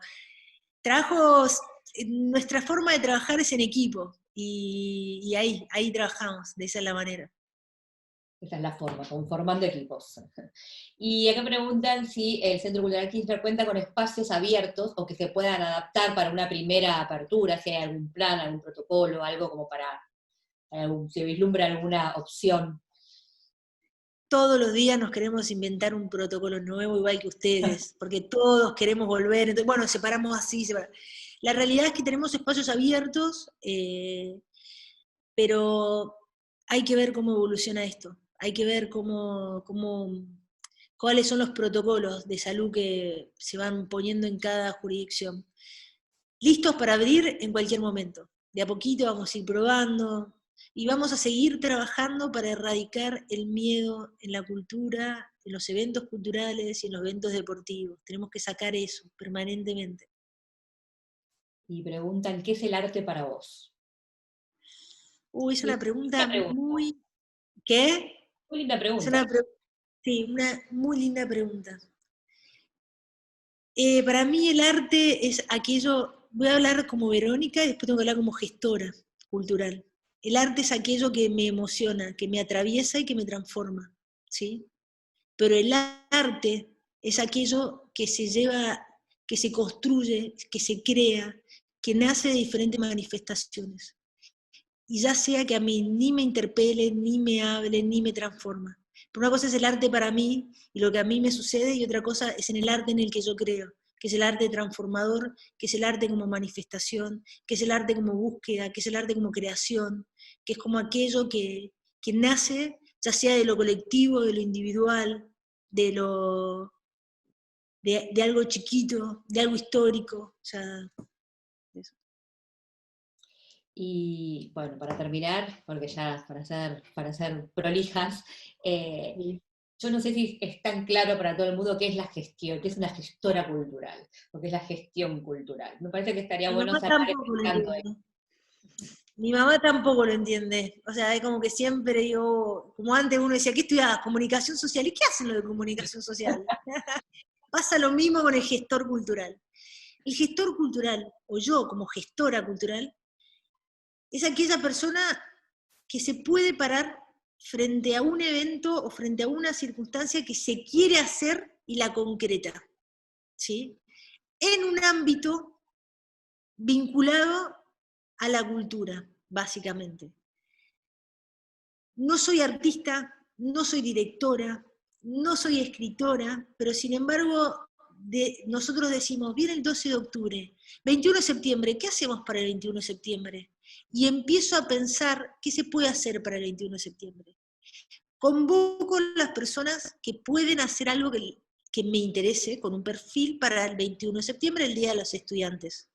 nuestra forma de trabajar es en equipo y ahí trabajamos, de esa es la manera. Esa es la forma, conformando equipos. Y acá preguntan si el Centro Cultural Kirchner cuenta con espacios abiertos o que se puedan adaptar para una primera apertura, si hay algún plan, algún protocolo, algo como para se vislumbra alguna opción. Todos los días nos queremos inventar un protocolo nuevo, igual que ustedes, porque todos queremos volver, entonces, bueno, separamos así. La realidad es que tenemos espacios abiertos, pero hay que ver cómo evoluciona esto, hay que ver cómo cuáles son los protocolos de salud que se van poniendo en cada jurisdicción. Listos para abrir en cualquier momento. De a poquito vamos a ir probando y vamos a seguir trabajando para erradicar el miedo en la cultura, en los eventos culturales y en los eventos deportivos. Tenemos que sacar eso permanentemente. Y preguntan, ¿qué es el arte para vos? Es una pregunta muy... ¿Qué? Muy linda pregunta. Sí, una muy linda pregunta. Para mí el arte es aquello, voy a hablar como Verónica y después tengo que hablar como gestora cultural. El arte es aquello que me emociona, que me atraviesa y que me transforma, ¿sí? Pero el arte es aquello que se lleva, que se construye, que se crea, que nace de diferentes manifestaciones. Y ya sea que a mí ni me interpele, ni me hable, ni me transforma. Pero una cosa es el arte para mí y lo que a mí me sucede, y otra cosa es en el arte en el que yo creo, que es el arte transformador, que es el arte como manifestación, que es el arte como búsqueda, que es el arte como creación, que es como aquello que nace, ya sea de lo colectivo, de lo individual, de algo chiquito, de algo histórico. O sea, eso. Y bueno, para terminar, porque ya para ser prolijas, yo no sé si es tan claro para todo el mundo qué es la gestión, qué es una gestora cultural, o qué es la gestión cultural. Me parece que estaría bueno cerrar explicando eso. Mi mamá tampoco lo entiende. O sea, es como que siempre yo, como antes uno decía, ¿qué estudiabas? Comunicación social. ¿Y qué hacen lo de comunicación social? Pasa lo mismo con el gestor cultural. El gestor cultural, o yo como gestora cultural, es aquella persona que se puede parar frente a un evento o frente a una circunstancia que se quiere hacer y la concreta, ¿sí? En un ámbito vinculado a la cultura, básicamente. No soy artista, no soy directora, no soy escritora, pero sin embargo nosotros decimos, viene el 12 de octubre, 21 de septiembre, ¿qué hacemos para el 21 de septiembre? Y empiezo a pensar qué se puede hacer para el 21 de septiembre. Convoco a las personas que pueden hacer algo que me interese, con un perfil para el 21 de septiembre, el Día de los Estudiantes.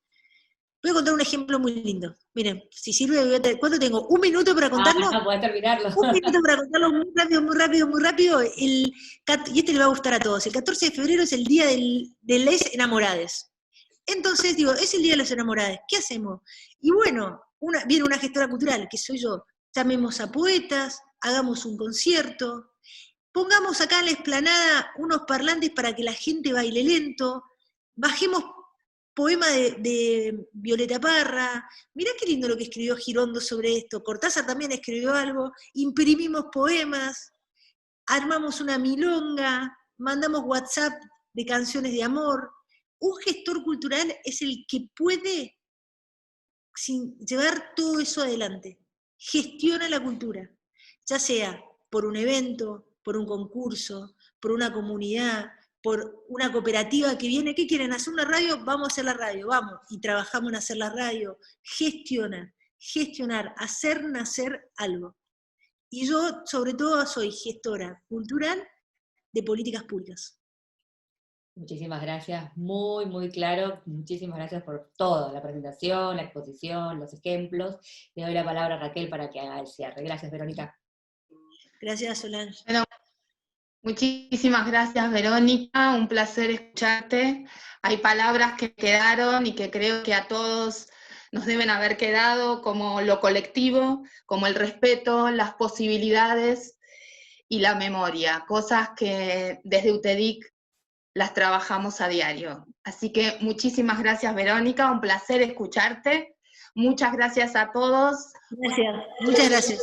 Voy a contar un ejemplo muy lindo. Miren, si sirve, ¿cuánto tengo? ¿Un minuto para contarlo? No, podés terminarlo. Un minuto para contarlo muy rápido, muy rápido, muy rápido. Y este le va a gustar a todos. El 14 de febrero es el día de les enamorades. Entonces, digo, es el día de los enamorades. ¿Qué hacemos? Y bueno, viene una gestora cultural, que soy yo. Llamemos a poetas, hagamos un concierto, pongamos acá en la explanada unos parlantes para que la gente baile lento, bajemos poema de Violeta Parra, mirá qué lindo lo que escribió Girondo sobre esto, Cortázar también escribió algo, imprimimos poemas, armamos una milonga, mandamos WhatsApp de canciones de amor. Un gestor cultural es el que puede llevar todo eso adelante, gestiona la cultura, ya sea por un evento, por un concurso, por una comunidad, por una cooperativa que viene, ¿qué quieren? ¿Hacer una radio? Vamos a hacer la radio, vamos, y trabajamos en hacer la radio, gestionar, hacer nacer algo. Y yo, sobre todo, soy gestora cultural de políticas públicas. Muchísimas gracias, muy, muy claro. Muchísimas gracias por todo, la presentación, la exposición, los ejemplos. Le doy la palabra a Raquel para que haga el cierre. Gracias, Verónica. Gracias, Solange. Bueno, muchísimas gracias, Verónica. Un placer escucharte. Hay palabras que quedaron y que creo que a todos nos deben haber quedado, como lo colectivo, como el respeto, las posibilidades y la memoria, cosas que desde UTEDIC las trabajamos a diario. Así que muchísimas gracias, Verónica, un placer escucharte. Muchas gracias a todos. Gracias, muchas gracias.